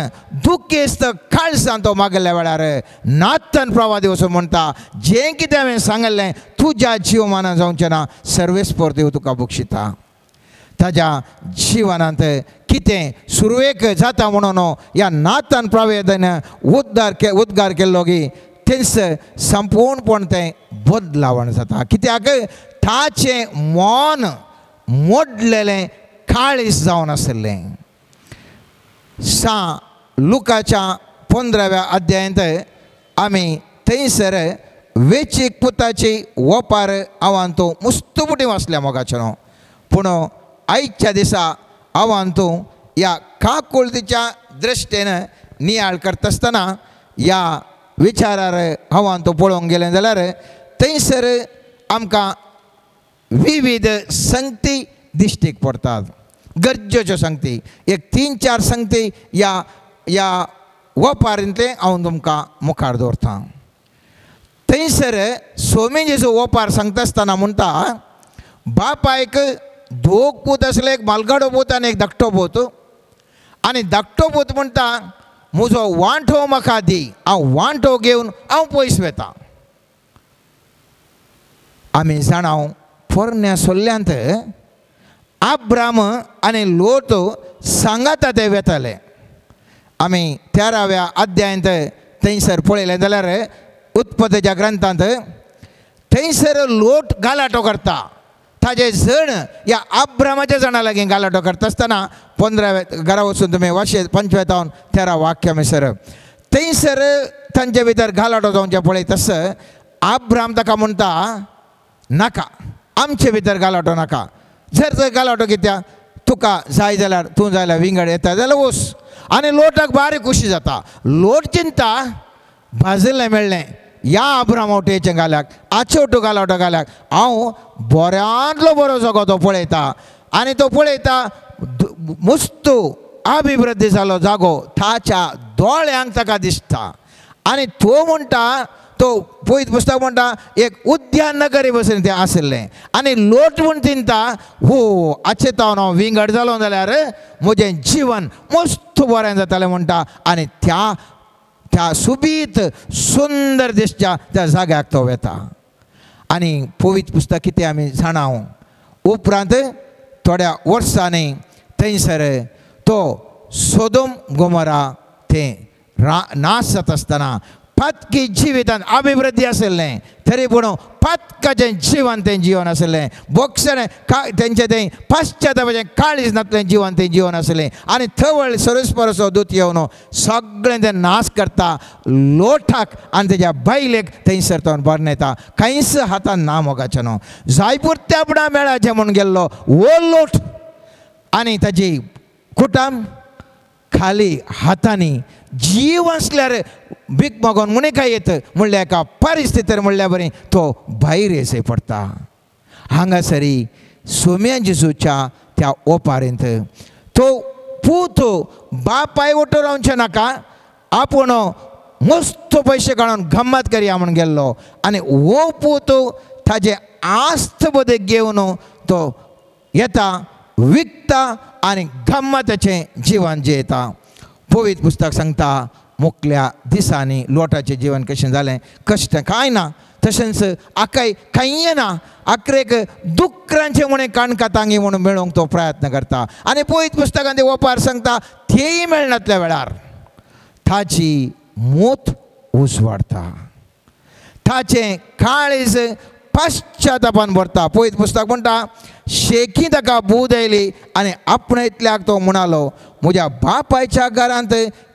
दुखेस्त काळजान तो मागल्या वेळार नाथन प्रवादी वचून म्हणटा जें कितें हांवें सांगलें तुज्या जिवमानांत जावचें ना, सर्वेस्पर देव तुका बक्षिता. ताज्या जिवनांत कितें सुरवेक जाता म्हणून ह्या नाथन प्रवादीन उद्गार केल्लो गी थंयसर संपूर्णपण तें बदलावण जाता. कित्याक ताचें मन मोडलेलें काळीज जावन आसलें. लुकाच्या 15व्या अध्यायांत आमी थंयसर वेचीक पुताची वपार हांवान तूं मुस्तुपुटी वाचल्या मोगाचें न्हू. पूण आयच्या दिसा हांवान तूं ह्या खाकूळतीच्या दृश्टेन नियाळ करता आसतना ह्या विचारार हांवान तूं पळोवंक गेलें जाल्यार थंयसर आमकां विविध संगती दिश्टीक पडटात, गरजेच्यो संगती. एक 3-4 संगती ह्या वपारींतले हांव तुमकां मुखार दवरतां. थंयसर सोमी जेजू वपार सांगता आसतना म्हणटा बापायक 2 पूत आसले, एक मालगाडो पूत आनी एक धाकटो पूत. आनी धाकटो पूत म्हणटा म्हजो वांटो म्हाका दी, हांव वांटो घेवन हांव पयस वेतां. आमी जाणाव पोरण्या सोल्ल्यांत अब्राम आनी लोट सांगाता ते वेताले. आमी 13व्या अध्यायांत थंयसर पळयलें जाल्यार उत्पत्तीच्या ग्रंथांत थंयसर लोट गालाटो करता. ताजे जण ह्या अब्रामाच्या जणा लागीं गालाटो करता आसतना 15व्या घरा वचून तुमी वाचय 5 ते 13 वाक्या मेसर थंयसर तांचे भितर गालाटो जावचें पळयत आस अब्राम ताका म्हणटा नाका, आमचे भितर गालाटो नाका. जर थंय गालाटो कित्याक तुका जाय जाल्यार तूं जाल्यार विंगड येता जाल्यार वच. आनी लोटाक बारीक खुशी जाता. लोट चिंता भाजिल्लें मेळ्ळें ह्या अब्रामावटेचें घाल्याक, आचेवटो गालाटो घाल्याक हांव बऱ्यांतलो बरो जगो तो पळयता. आनी तो पळयता मस्त अभिवृद्धी जालो जागो ताच्या दोळ्यांक ताका दिसता. आनी तो म्हणटा, तो पयत पुस्तक म्हणटा एक उद्यान नगरी बसून तें आसलें. आनी लोट म्हूण चिंता हो आचें हांव विंगड जालो जाल्यार म्हजें जिवन मस्त बरें जातालें म्हणटा. आनी त्या सुबीत सुंदर दिसच्या त्या जाग्याक तो वेता. आनी पवित्र पुस्तक कितें आमी जाणाव उपरांत थोड्या वर्सांनी थंयसर तो सोदोम गोमोरा तें नाश जाता आसतना पत्की जिवितांत अभिवृद्धी आसलें तरी पूण पत्काचें जिवन तें जीवन आसलें बोक्षण तेंचें तें पश्चातापाचें काळीज नासलें जीवन तें जीवन आसलें आनी थवळ सरस्परसो दूत येवन सगळें तें नाश करता लोटाक आनी तेज्या बायलेक थंयसर तो बरें येता कांयच हातान ना मोगाचें न्हू जायपुरत्या आपणा मेळाचें म्हूण गेल्लो वो लोट आनी ताजी कुटुंब खाली हातांनी जीव आसल्यार भीक मागोन मुणे काय येत म्हणल्या एका परिस्थितीर म्हणल्या बरें तो भायर येसय पडटा हांगासरी सोम्या जेजूच्या त्या ओपारेंत तो पूत बापाय वटो रावचे नाका आपूण मस्त पयशे काडून गम्मत करया म्हूण गेल्लो आनी वो पूत ताजे आस्त बदेक घेवन तो येता विकता आनी गम्मताचें जिवन जियेता पवित्र पुस्तक सांगता मुखल्या दिसांनी लोटाचें जीवन कशें जालें कश्ट कांय ना तशेंच आकाय कांय ना आखरेक दुकरांचे म्हणे काणकातांगी म्हणून मेळोवंक तो प्रयत्न करता आनी पवित्र पुस्तकांत ते ओपार सांगता तेय मेळनातल्या वेळार ताची मूत उजवाडता ताचें काळीज पश्चातापान भरता पवित्र पुस्तक म्हणटा शेकी ताका बूद आयली आनी आपणेंतल्याक तो म्हणालो म्हज्या बापायच्या घरांत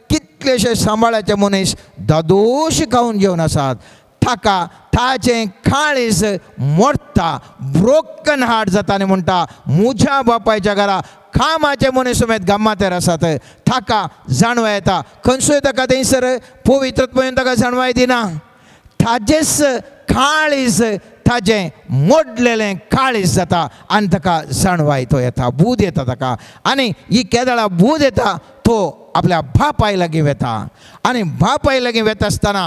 कितलेशे सांबाळाचे मनीस दादोश खावन जेवन आसात ताका ताचें काळीज मोडटा ब्रोकन हार्ट जाता आनी म्हणटा म्हज्या बापायच्या घरा कामाचे मनीस समेत गम्मातेर आसात ताका जाणवा येता खंयसूय ताका थंयसर पवित्रत्वान ताका जाणवाय दिना ताजेच काळीज ताजें मोडलेलें काळीज जाता आनी ताका जाणवाय तो येता बूद येता ताका आनी ही केदळा बूद येता तो आपल्या बापाय लागीं वेता आनी बापाय लागीं वेता आसतना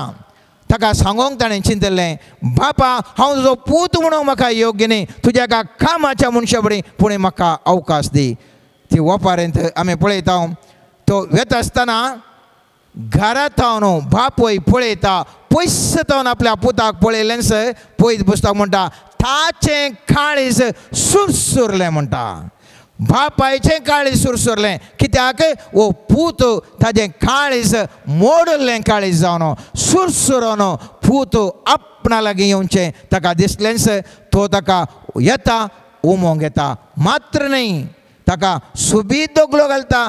ताका सांगोंक ताणें चिंतलें बापा हांव तुजो पूत म्हणून म्हाका योग्य न्ही तुज्या एका कामाच्या मनशा फुडें पुणें म्हाका अवकाश दी ती ओपारेंत आमी पळयता तो वेता आसतना घरांत न्हू बापूय पळयता पयस तावन आपल्या पुताक पळयलेंच पयस पुस्तक म्हणटा ताचें काळीज सुरसुरलें म्हणटा बापायचें काळीज सुरसुरलें कित्याक वो पूत ताजें काळीज मोडलें काळीज जावन सुरसुरोन पूत आपणा लागीं येवचें ताका दिसलेंच तो ताका येता उमोवंक येता मात्र न्ही ताका सुबीत दोगलो घालता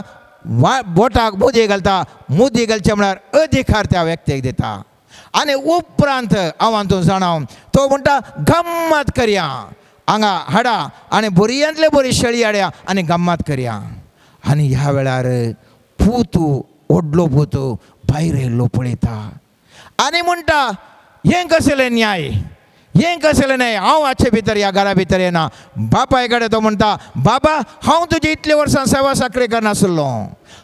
बोटाक मुदी घालता मुदी घालचे म्हळ्यार अधिकार त्या व्यक्तीक दिता आनी उपरांत हांव तूं जाणाव तो म्हणटा गम्मत करया हांगा हाडा आनी बरयांतले बरी शेळी हाडया आनी गम्मत करया आनी ह्या वेळार पूत व्हडलो पूत भायर येयल्लो पळयता आनी म्हणटा हें कसलें न्याय हें कसलें न्याय हांव हाचे भितर ह्या घरा भितर येना बापाय कडेन तो म्हणटा बाबा हांव तुजी इतले वर्सां सेवा साखरे करनासलो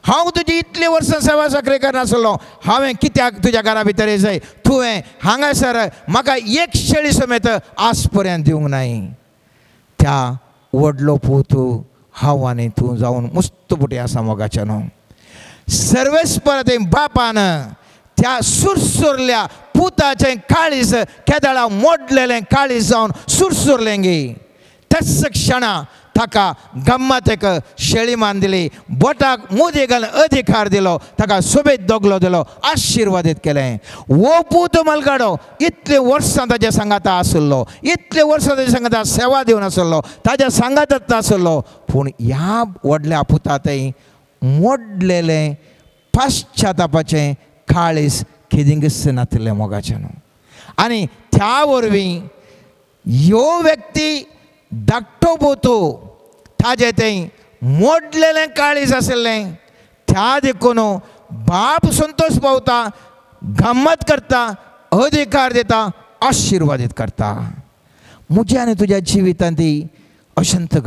हांव तुजी इतले वर्सां सेवा साखरे करनासलो हांवें कित्याक तुज्या घरा भितर येयसय तुवें हांगासर म्हाका एक शेळी समेत आज पर्यंत दिवंक नाय त्या व्हडलो पूत हांव आनी तूं जावन मुस्तपुटी आसा मोगाचें न्हू सर्वेस्पर ते बापान त्या सुरसुरल्या पुताचें काळीज केदळा मोडलेलें काळीज जावन सुरसुरलें गे त्याच क्षणा ताका गम्मतेक शेळी मान दिली बोटाक मुदी घालून अधिकार दिलो ताका सोबेत दोगलो दिलो आशिर्वादीत केलें वो पूत मलगाडो इतले वर्सां ताज्या सांगाता आसलो इतले वर्सां ताज्या सांगाता सेवा दिवन आसलो ताज्या सांगातच नासलो पूण ह्या व्हडल्या पुतातय मोडलेलें पश्चातापाचें काळीज खिदिंगस नातलें मोगाचें न्हू आनी त्या वरवीं ह्यो व्यक्ती धाकटो पोतो ताजें तें मोडलेलें काळीज आसलें त्या देखून बाप संतोश पावता गम्मत करता अधिकार दिता आशिर्वादीत करता म्हज्या आनी तुज्या जिवितांत अशंत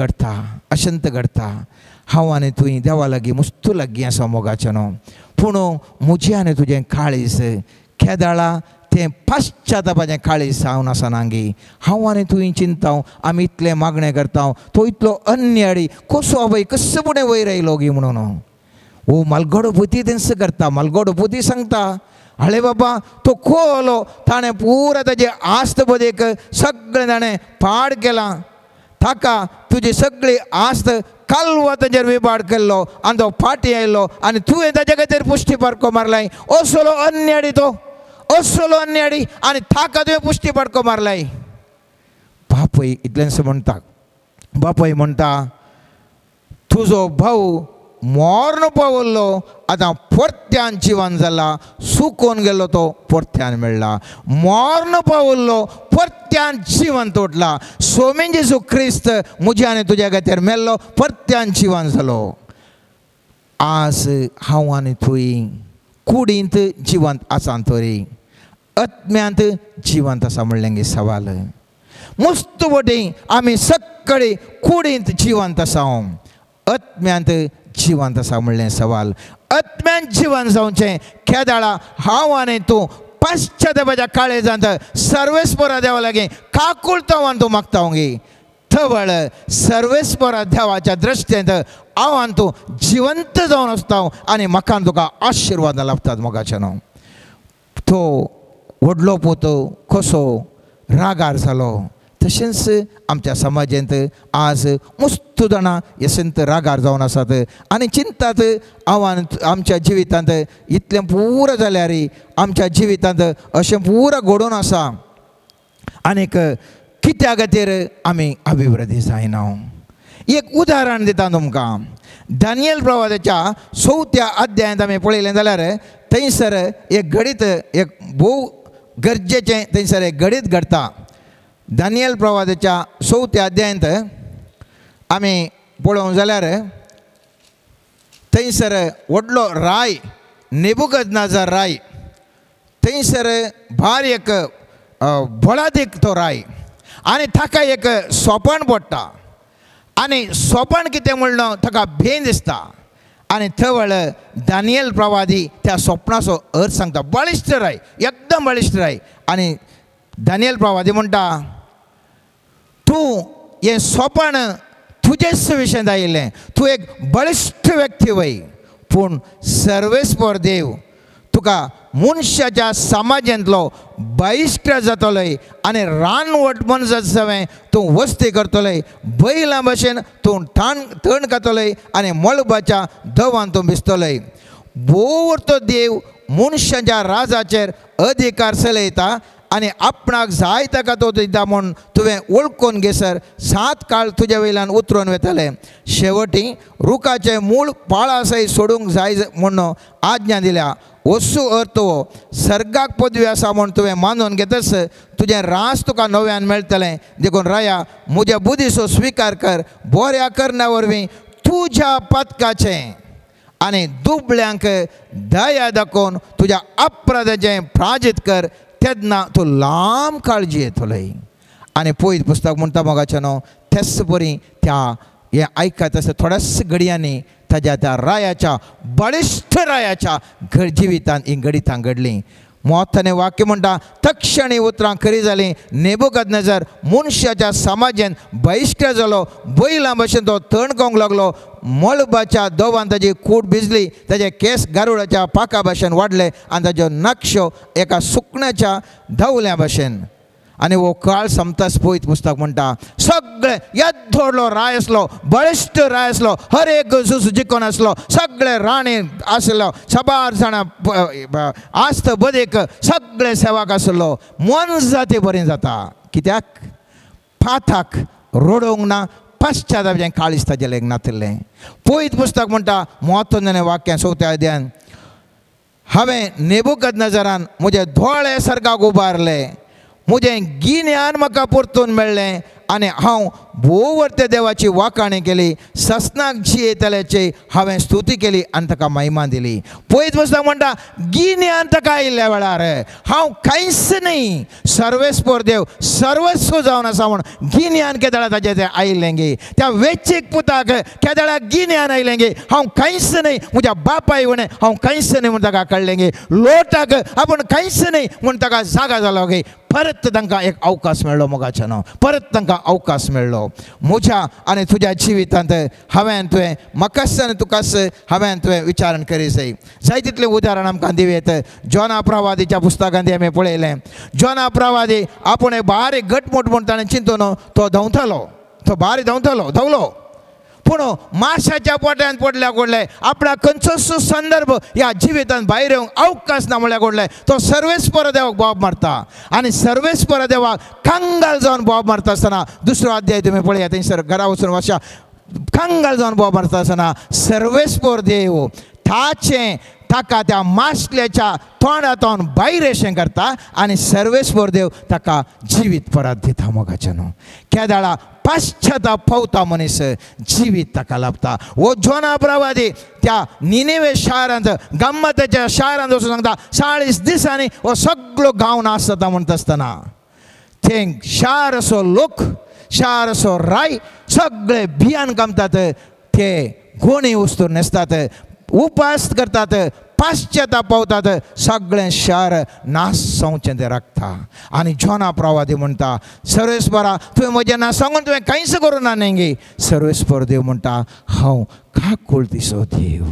घडटा हांव आनी तुवें देवा लागीं मस्तू लागीं आसा मोगाचें न्हू पूण म्हजें आनी तुजें काळीज केदळा तें पश्चातापाचें काळीज जावन आसनांगी हांव आनी तुवें चिंताव आमी इतलें मागणें करता तो इतलो अन्य हाडी कसो आवय कसो फुडें वयर आयलो गी म्हणून हो मलगडो पुती तेंच करता मलगडो पुती सांगता हळे बाबा तो खोलो ताणें पुरा ताजे आस्त बदेक सगळें ताणें पाड केलां ताका तुजी सगळी आस्त कालवा ताजेर विबाड केल्लो आनी तो फाटी आयलो आनी तुवें ताजे खातीर पुश्टी पाडको मारलाय. असलो अन्याडी तो, असलो अन्याडी, आनी ताका तुवें पुश्टी पाडको मारलाय. बापूय इतलेंच म्हणटा, बापूय म्हणटा तुजो भाऊ मरण पावल्लो आतां परत्यान जिवन जाला, सुकोवन गेल्लो तो परत्यान मेळ्ळा. मरण पावल्लो परत्यान जिवन तोडला. स्वामी जेजू क्रिस्त म्हज्या आनी तुज्या खातीर मेल्लो, परत्यान जिवन जालो. आज हांव आनी तुवें कुडींत जिवंत आसा तरी आत्म्यांत जिवंत आसा म्हणलें सवाल. मस्त वटेन आमी सगळे कुडींत जिवंत आसा, आत्म्यांत जिवंत आसा म्हणलें सवाल. आत्म्यांत जिवन जावचें केदाळा हांव आनी तूं पाश्चात्यापाच्या काळेजांत सर्वेस्परा देवा लागीं काकुळटावन तूं मागता गे. थवळ सर्वेस्परा देवाच्या दृश्टेंत हांव आनी तूं जिवंत जावन आसता आनी म्हाका तुका आशिर्वाद लाभतात मोगाचे न्हू. तो व्हडलो पोतो कसो रागार जालो, तशेंच आमच्या समाजांत आज मस्त जाणां येसंत रागार जावन आसात आनी चिंतात आव्हान आमच्या जिवितांत इतलें पुरो जाल्यार आमच्या जिवितांत अशें पुरो घडोवन आसा. आनीक कित्या खातीर आमी अभिवृद्धी जायना. एक उदाहरण दिता तुमकां. दानियल प्रवादाच्या 4थ्या अध्यायांत आमी पळयलें जाल्यार थंयसर एक घडीत एक भोव गरजेचें थंयसर एक घडीत घडटा. दानियल प्रवादाच्या 4थ्या अध्यायांत आमी पळोवंक जाल्यार थंयसर व्हडलो राय नेबुकदनेझर राय, थंयसर भार एक बळादीक तो राय आनी ताका एक सोपण पडटा. आनी सोपण कितें म्हणलो ताका भेन दिसता आनी थवळ दानियल प्रवादी त्या स्वप्नाचो अर्थ सांगता. बळिश्ट राय, एकदम बळिश्ट राय. आनी दानियल प्रवादी म्हणटा तूं हें सोपण तुजेच विशयान आयिल्लें, तूं एक बळिश्ट व्यक्ती वय, पूण सर्वेस्पर देव तुका मनशाच्या समाजांतलो बहिश्ट जातलोय आनी रानवट मनशां सवें तूं वस्ती करतलोय. बैलां भशेन तूं तण खातलोय आनी मळबाच्या धवान तूं भिजतलोय. बोर तो देव मनशाच्या राजाचेर अधिकार चलयता आनी आपणाक जाय ताका तो दिता म्हूण तुवें वळखून घेसर 7 काळ तुज्या वयल्यान उतरून वेतले. शेवटी रुखाचें मूळ पाळा सयत सोडूंक जाय म्हूण आज्ञा दिल्या. वस्तू अर्थ हो सर्गाक पदवी आसा म्हूण तुवें मानून घेतस तुजें रास तुका नव्यान मेळटलें. देखून राया म्हज्या बुद्धीचो स्विकार कर. बऱ्या करना वरवीं तुज्या पथकाचें आनी दुबळ्यांक दया दाखोवन तुज्या अपराधाचें प्राजीत कर. तेन्ना तूं लांब काळजी येतलोय. आनी पळयत पुस्तक म्हणटा मोगाचें न्हू, तेच परी त्या हें आयकत आसता थोड्याच घडयांनी ताज्या त्या रायाच्या बळिश्ट रायाच्या जिवितांत ही घडितां घडलीं. मोहताने वाक्य म्हणटा तक्षणी उतरां खरी जालीं. नेबुकदनेझर मनशाच्या समाजांत बहिश्ट जालो. बैलां भशेन तो तण खावंक लागलो. मळबाच्या दोवान ताजी कूड भिजली. ताजे केस गारुडाच्या पाका भशेन वाडले आनी ताजो नक्षो एका सुकण्याच्या धवल्या भशेन. आनी हो काळ समताच पळयत पुस्तक म्हणटा सगळे येद्दोडलो राय आसलो, बळिश्ट राय आसलो, हर एक झूज जिखून आसलो, सगळे राणे आसलो, सबार जाणां आस्त बदेक सगळे सेवाक आसलो. मन जाती बरें जाता. कित्याक फाथाक रोडोवंक ना, पाश्चात्याचें काळीज ताजे लेग नातिल्लें. पळयत पुस्तक म्हणटा मोहत्वाचें वाक्य 4थ्या अध्यायान हांवें नेबुकदनेझरान म्हजे दोळे सर्गाक उबारले, म्हजें गिन्यान म्हाका परतून मेळ्ळें आनी हांव भोववर्ते देवाची वाखाणी केली. ससनाक जियेतल्याची हांवें स्तुती केली आनी ताका महिमा दिली. पळयत पुस्तक म्हणटा गिन्यान ताका आयिल्ल्या वेळार हांव कांयच न्ही, सर्वेस्पर देव सर्वस्व जावन आसा म्हूण गिन्यान केदाळा ताजें तें आयिल्लें गे. त्या वेचीक पुताक केदाळा गिन्यान आयलें गे. हांव कांयच न्ही म्हज्या बापाय म्हणे हांव कांयच न्ही म्हूण ताका कळ्ळें गे. लोटाक आपूण कांयच न्ही म्हूण ताका जागा जालो गे. परत तांकां एक अवकाश मेळ्ळो मोगाचें न्हू, परत तांकां अवकाश मेळ्ळो. म्हज्या आनी तुज्या जिवितांत हांवें तुवें म्हाकाच आनी तुकाच हांवें तुवें विचारण करी जाय. जाय तितलें उदाहरण आमकां दिवेत. जोना प्रवादीच्या पुस्तकांत आमी पळयलें. जोना प्रवादी आपूण बारीक घटमूट म्हूण ताणें चिंतून तो धांवतालो, तो बारीक धांवलो. पूण माशाच्या पोट्यान पडल्या घडले आपल्या खंयचोच संदर्भ ह्या जिवितांत भायर येवंक अवकाश ना म्हणल्यार घडले तो सर्वेस्पर देवाक बोब मारता आनी सर्वेस्पर देवाक कंगाल जावन बोब मारता आसतना दुसरो अध्याय तुमी पळया थंयसर घरा वचून वाचा कंगाल जावन बोब मारता आसतना सर्वेस्पर देव ताका त्या माशल्याच्या तोंडांतून भायर येशें करता आनी सर्वेस्पर देव ताका जिवीत परत दिता मोगाचें न्हू केदाळा पाश्चाताप पावता मनीस जिवीत ताका लाभता वो जोना प्रवादी त्या निनेवे शारांत गम्मताच्या शारांत वचून सांगता 40 दिसांनी हो सगळो गांव नाश जाता म्हणटा आसतना थंय शार असो लोक शार असो राय सगळे भियान कामतात ते गोणी वस्तू न्हेसतात उपास करतात पाश्चाताप पावतात सगळें शार नाश जावचें तें राखता आनी जोना प्रवादी म्हणटा सर्वेस्परा तुवें म्हजें नांव सांगून तुवें कांयच करूं ना न्ही सर्वेस्पर देव म्हणटा हांव काकुळतीचो देव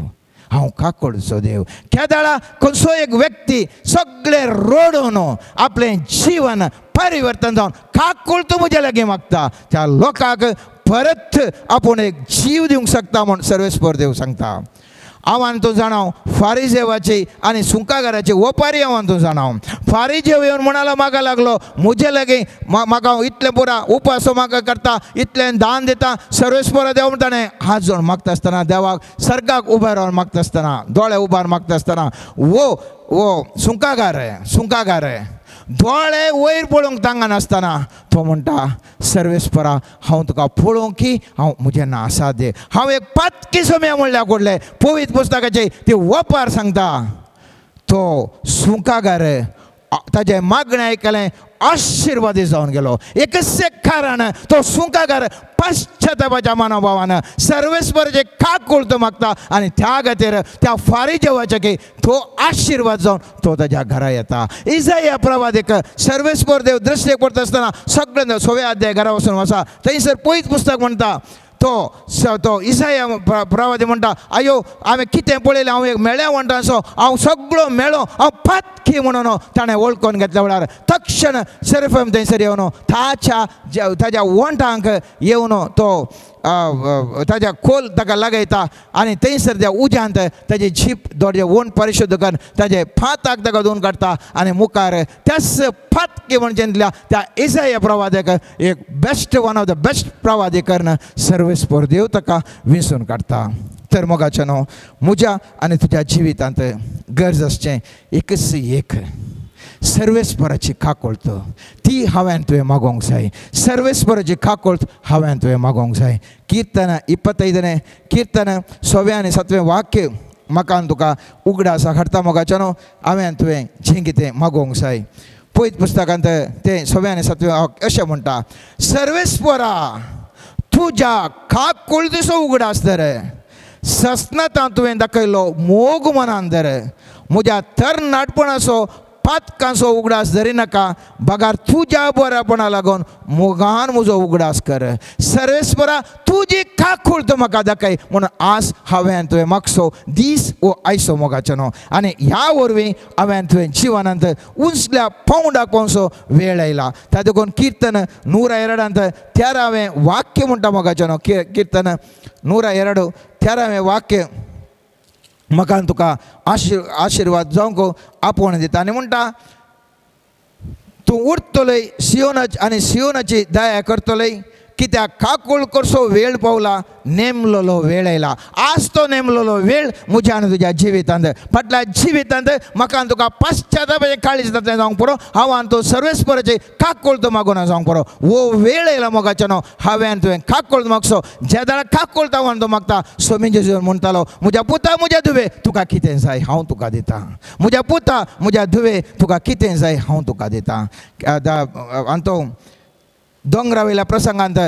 हांव काकुळतीचो देव केदाळा खंयचो एक व्यक्ती सगळें रोडून आपलें जीवन परिवर्तन जावन काकुळतो म्हजे लागीं मागता त्या लोकांक परत आपूण एक जीव दिवंक शकता म्हूण सर्वेस्पर देव सांगता हांव तूं जाणाव फारिजेवाची आनी सुंकागाराची ओपारी हांव तूं जाणाव फारिजेव येवन म्हणालो म्हाका लागलो म्हजे लागीं म्हाका इतलें पुरा उपासो म्हाका करता इतलें दान दिता सर्वेस्पर देव म्हणटाणे हात जोडून मागता आसतना देवाक सर्गाक उबे रावन मागता आसतना दोळे उबार मागता आसतना वो सुंकागार दोळे वयर पळोवंक तांगा नासतना तो म्हणटा सर्वेस्परा हांव तुका पळोवंक की हांव म्हजें नांव आसा दे हांव एक पातकी सोम्या म्हणल्यार घडलें पवित्र पुस्तकाचे ते वपार सांगता तो सुंकागार ताजें मागणें आयकलें आशिर्वादी जावन गेलो एकच कारण तो सुंकागार पाश्चातापाच्या मनोभावान सर्वेस्पराचे काकुळतो मागता आनी त्या खातीर त्या फारिजेवाचे तो आशिर्वाद जावन तो ताच्या घरा येता इसाया प्रवादीक सर्वेस्पर देव दृश्टी पडटा आसतना सगळें 6 अध्याय घरा वचून वचा थंयसर पयलीं पुस्तक म्हणटा तो इसाया प्रवादी म्हणटा आयो हांवें कितें पळयलें हांव एक मेळ्या म्हणटा सो हांव सगळो मेळो हांव पातकी म्हणून ताणें वळखून घेतल्या वेळार तक्षण सेरेफीम थंयसर येवन ताच्या वंटांक येवन तो ताच्या खोल ताका लागयता आनी थंयसर त्या उज्यांत ताची झीप दोडजे वंट परिशुध्द करून ताचे फाताक ताका धुवन काडटा आनी मुखार त्याच फातकी म्हणचे त्या इसाया प्रवादीक एक best one of the best प्रवादी करून सर्वेस्पर देव ताका विंसून काडटा तर मोगाचें न्हू म्हज्या आनी तुज्या जिवितांत गरज आसचें एकच एक सर्वेस्पराची काकुळत ती हांवें तुवें मागोवंक जाय सर्वेस्पराची काकुळत हांवें तुवें मागोवंक जाय कीर्तन 25 कीर्तन 6वें आनी 7वें वाक्य म्हाका तुका उगडास हाडटा मोगाचें न्हू हांवें तुवें जें कितें मागोवंक जाय पयत पुस्तकांत तें 6वें आनी 7वें वाक्य अशें म्हणटा सर्वेस्परा तुज्या काकुळतीचो उगडास दर सस्नतां तुवें दाखयलो मोग मनान दर म्हज्या तरणाटपणाचो पातकांचो उगडास धरिनाका बगार तुज्या बऱ्यापणा लागून मोगान म्हजो उगडास कर सर्वेस्परा तुजी काकुळत म्हाका दाखय म्हणून आज हांवें तुवें मागसो दीस वो आयसो मोगाचें न्हू आनी ह्या वरवीं हांवें तुवें जिवनांत उंचल्या पावंडाक पावसो वेळ आयला ताका लागून कीर्तन 102 13वें वाक्य म्हणटा मोगाचें न्हू कीर्तन 102 13वें वाक्य म्हाका तुका आशिर्वाद जावंक आपोवण दिता आनी म्हणटा तूं उठतलय सियोनाची दया करतलय कित्याक काकुळ करचो वेळ पावला नेमलेलो वेळ आयला आज तो नेमलेलो वेळ म्हज्या आनी तुज्या जिवितांत फाटल्या जिवितांत म्हाका तुका पाश्चातापाचें काळीज जातलें जावंक पुरो हांव आनी तूं सर्वेस्पराचें काकुळत मागून जावंक पुरो वो वेळ आयला मोगाचें न्हू हांवें तुवें काकुळत मागसो ज्या दाळा काकुळत हांव तूं मागता स्वामी जेजून म्हणटालो म्हज्या पुता म्हज्या धुवे तुका कितें जाय हांव तुका दितां म्हज्या पुता म्हज्या धुवे तुका कितें जाय हांव तुका दितां आनी तो दोंगरा वयल्या प्रसंगांत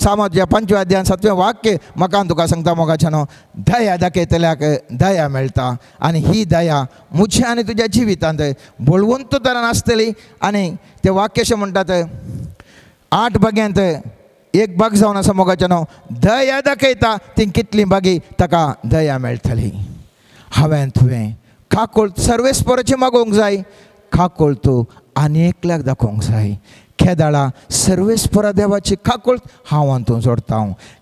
सामाच्या 5व्या अध्यायान 7वें वाक्य म्हाका तुका सांगता मोगाचें न्हू दया दाखयतल्याक दया मेळटा आनी ही दया म्हज्या आनी तुज्या जिवितांत बळवंत तरान आसतली आनी ते वाक्य अशें म्हणटात 8 भाग्यांत एक भाग जावन आसा मोगाचें न्हू दया दाखयता ती कितली भागी ताका दया मेळटली हांवें तुवें काकुळ सर्वेस्पराची मागोवंक जाय काकुळ तूं आनी एकल्याक दाखोवंक जाय केदाळा सर्वेस्परा देवाची काकुळ हांव तूं जोडटा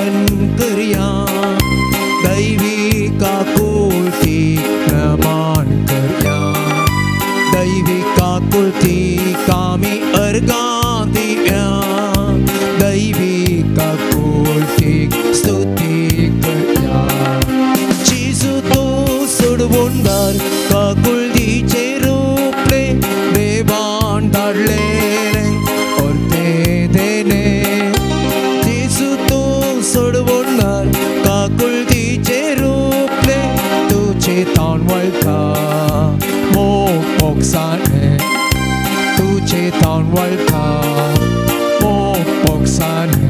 वंदन करिया दैवी का कुलती नमान करिया दैवी का कुलती कामी अर्गा दिया दैवी का कुलती स्तुति करिया जीसु तो सुडवुंडर का कुलती चेरूपले देवान डाले और ते देने जीसु तो सुडवुंडर का कुलती चेरूपले तुझे तानवल का मो ओक्साने तुझे तानवल का मो ओक्साने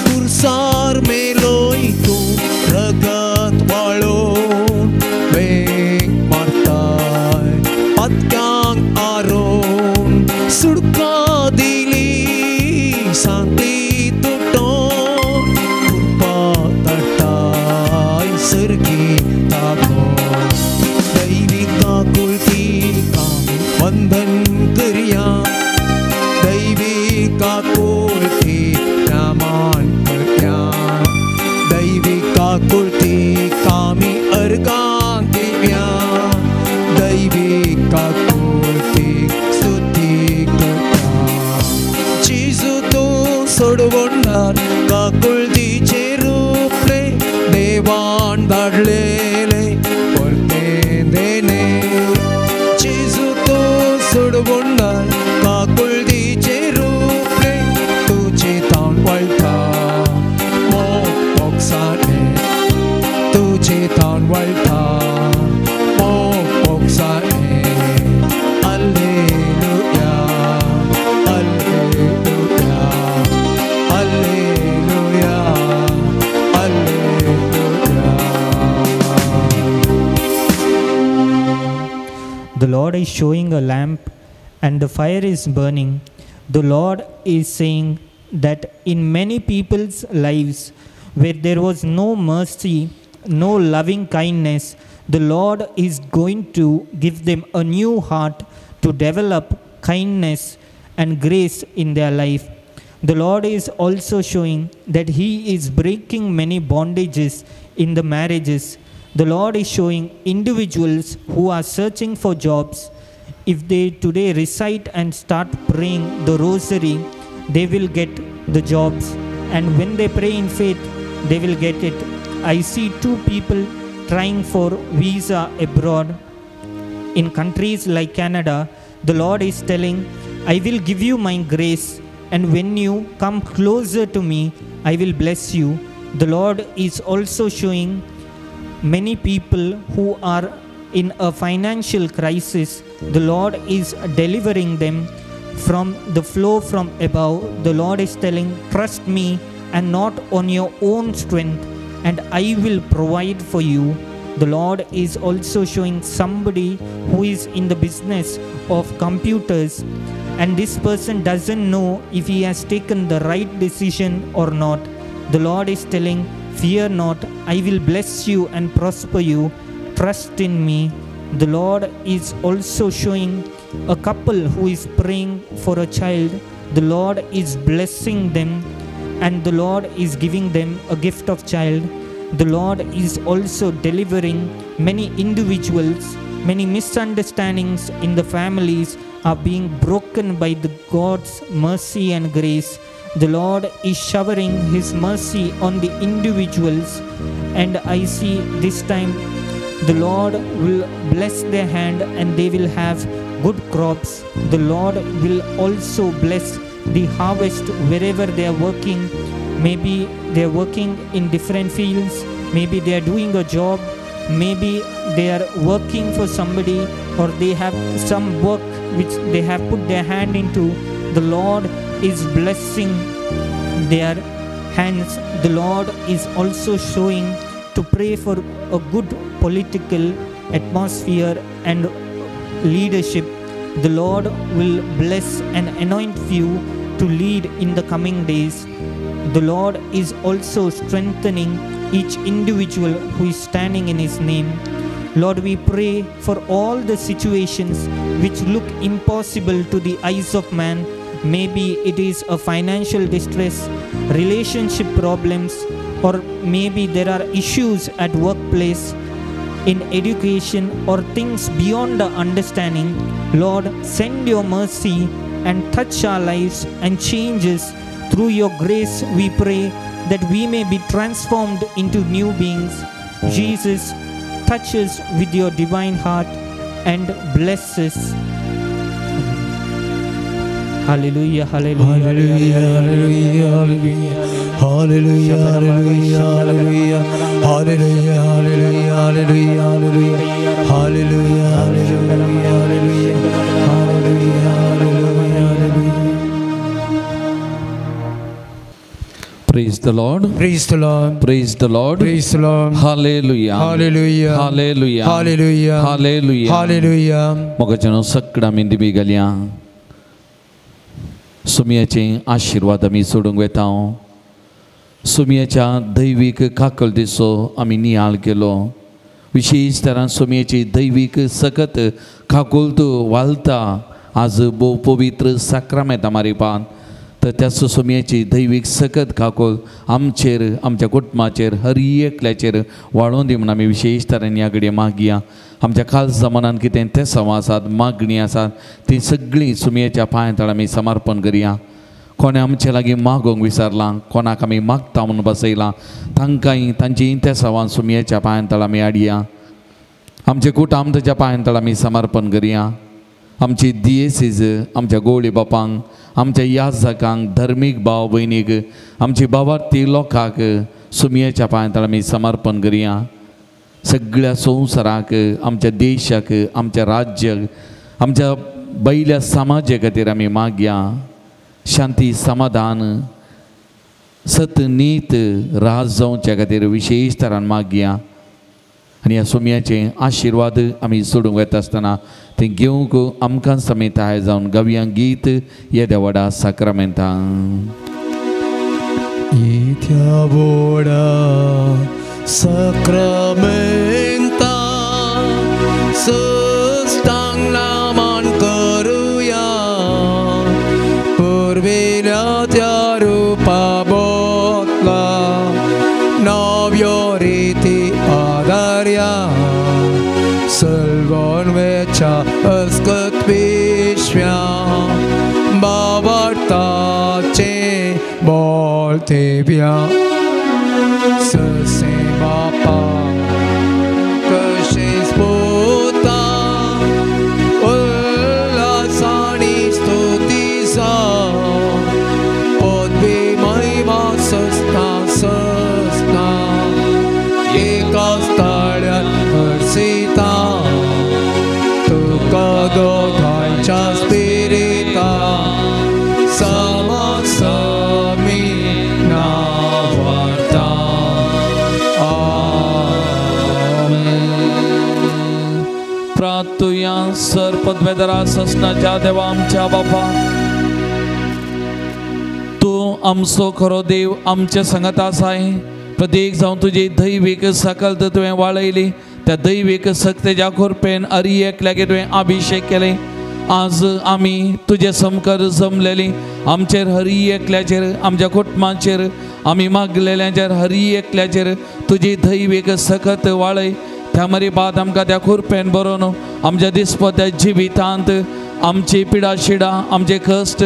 कुरसार में लोई तू रगत वालो वेग मारता है अत्यांग आरोन सुड़का दिली शांति तुटो कृपा तटाई सरगी ताबो दैवी का कुलती का वंदन करिया दैवी का कुलती नामान करिया दैवी का कुलती कामी अर्गा दिव्या दैवी का कुलती स्तुति करिया जीसु तो सोडवुंडर का कुलती चेरूपले देवान दाडलेले परते देने जीसु तो सोडवुंडर का कुलती चेरूपले तुझे तानवल का मो ओक्साने तुझे तानवल का मो ओक्साने Alleluia Alleluia Alleluia Alleluia. The Lord is showing a lamp and the fire is burning. The Lord is saying that in many people's lives where there was no mercy, no loving kindness, the Lord is going to give them a new heart to develop kindness and grace in their life. The Lord is also showing that He is breaking many bondages in the marriages. The Lord is showing individuals who are searching for jobs. If they today recite and start praying the rosary, they will get the jobs. And when they pray in faith, they will get it. I see two people trying for visa abroad in countries like Canada. The Lord is telling, I will give you my grace, and when you come closer to me, I will bless you. The Lord is also showing many people who are in a financial crisis. The Lord is delivering them from the flow from above. The Lord is telling, trust me and not on your own strength, and I will provide for you. The Lord is also showing somebody who is in the business of computers, and this person doesn't know if he has taken the right decision or not. The Lord is telling, fear not, I will bless you and prosper you. Trust in me. The Lord is also showing a couple who is praying for a child. The Lord is blessing them, and the Lord is giving them a gift of child. The Lord is also delivering many individuals. Many misunderstandings in the families are being broken by the God's mercy and grace. The Lord is showering His mercy on the individuals, and I see this time the Lord will bless their hand and they will have good crops. The Lord will also bless the harvest wherever they are working. Maybe they are working in different fields, maybe they are doing a job, maybe they are working for somebody, or they have some work which they have put their hand into. The Lord is blessing their hands. The Lord is also showing to pray for a good political atmosphere and leadership. The Lord will bless and anoint you to lead in the coming days. The Lord is also strengthening each individual who is standing in His name. Lord, we pray for all the situations which look impossible to the eyes of man. Maybe it is a financial distress, relationship problems, or maybe there are issues at workplace, in education, or things beyond the understanding. Lord, send your mercy and touch our lives and change us. Through your grace, we pray that we may be transformed into new beings. Jesus, touch us with your divine heart and bless us. Hallelujah, hallelujah, Hallelujah, hallelujah, hallelujah, hallelujah, hallelujah, hallelujah, hallelujah, hallelujah, hallelujah, hallelujah, hallelujah, hallelujah, hallelujah. Praise the Lord. Praise the Lord. Praise the Lord. Praise the Lord. Hallelujah. Hallelujah. Hallelujah. Hallelujah. Hallelujah. Hallelujah. मोगाचें सगळ्या मिंदी बी घालया. सुमयाचे आशीर्वाद आमी सोडूंक वेता. सुमयाच्या दैवीक काकल दिसो आमी नियाळ केलो. विशेष तरान सुमयाची दैवीक सकत काकुलत वालता आज भोव पवित्र साक्रामेंत मारिपान. तर त्या सुमयाची दैवीक सकत काकोल आमचेर आमच्या कुटुंबाचेर हर एकल्याचेर वाळोवन दी म्हण आमी विशेष तरेन ह्या घडये मागया. आमच्या काल जमानान कितें तेसांवां आसात, मागणी आसात, ती सगळीं सुमयाच्या पांया तळ आमी समर्पण करया. कोणे आमचे लागीं मागोंक विसरलां, कोणाक आमी मागता म्हणून बसयलां, तांकांय तांची तेसांवां सुमयाच्या पांया तळ आमी हाडया. आमचे कुटुंब ताच्या पांया तळ आमी समर्पण करया. आमची दियेसीज आमच्या गोवळी बापांक, आमच्या याजकांक, धर्मीक भाव भयणीक, आमची बावार्थी लोकांक सुमयाच्या पांया तळ आमी समर्पण करया. सगळ्या संवसाराक, आमच्या देशाक, आमच्या राज्याक, आमच्या बैल्या समाजा खातीर आमी मागया. शांती समाधान सत नीत राज जावच्या खातीर विशेष तरान मागया. आनी ह्या सुमयाचे आशिर्वाद आमी सोडूंक वता आसतना ते घेवंक आमकां समेत हाय जावन गावया गीत येद्या व्हडा साक्रामेंतां. येद्या व्हडा साक्रामेंतां सस्तांक नामान करुया. पुर्विल्या त्या रुपा बोतला नव्यो रिती आदार्या. सल्वोन वेच्या अस्कत पिशव्या बावार्थाचे बोल तेव्या. ससे बापा कशें स्पोता उल्हासानी स्तुती जावं. पदवी महिमा सस्ता सस्ता एकाच ताळ्यात हरसिता. तुका दोगांच्या स्पिरिता समसमी नावार्ता. प्रार्थुया सरपदवेदरा ससनाच्या देवा आमच्या बापा, तूं आमचो खरो देव आमच्या संगत आसाय. प्रत्येक जावन तुजी दैवीक सकल तुवें वाळयली. त्या दैवीक सक्तेच्या कृपेन हरी एकल्याक तुवें अभिषेक केले. आज आमी तुजे समकर जमलेली. आमचेर हरी एकल्याचेर, आमच्या कुटुंबाचेर, आमी मागलेल्यांचेर हरी एकल्याचेर तुजी दैवीक सकत वाळय. त्या मरी बाद आमकां त्या कृपेन बरोवन आमच्या दिसपट्या जिवितांत आमची पिडा शिडा, आमचे कश्ट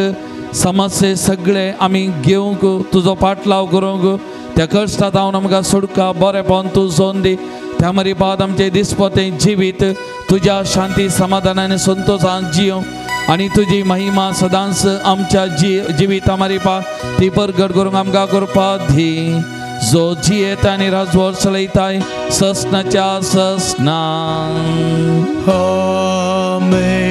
समस्ये सगळे आमी घेवंक, तुजो पाटलाव करूंक, त्या कश्टांत हांव आमकां सुटका बरेपण तूं जोन दी. त्या मरी बाद आमचे दिसपते जिवीत तुझ्या शांती समाधानाने संतोषान जियो आणि तुझी महिमा सदांच आमच्या जिविता मारिपा ती परगट करूंक आमकां करपा दी. जो जियेता आनी राजवट चलयताय ससनाच्या ससना. आमेन.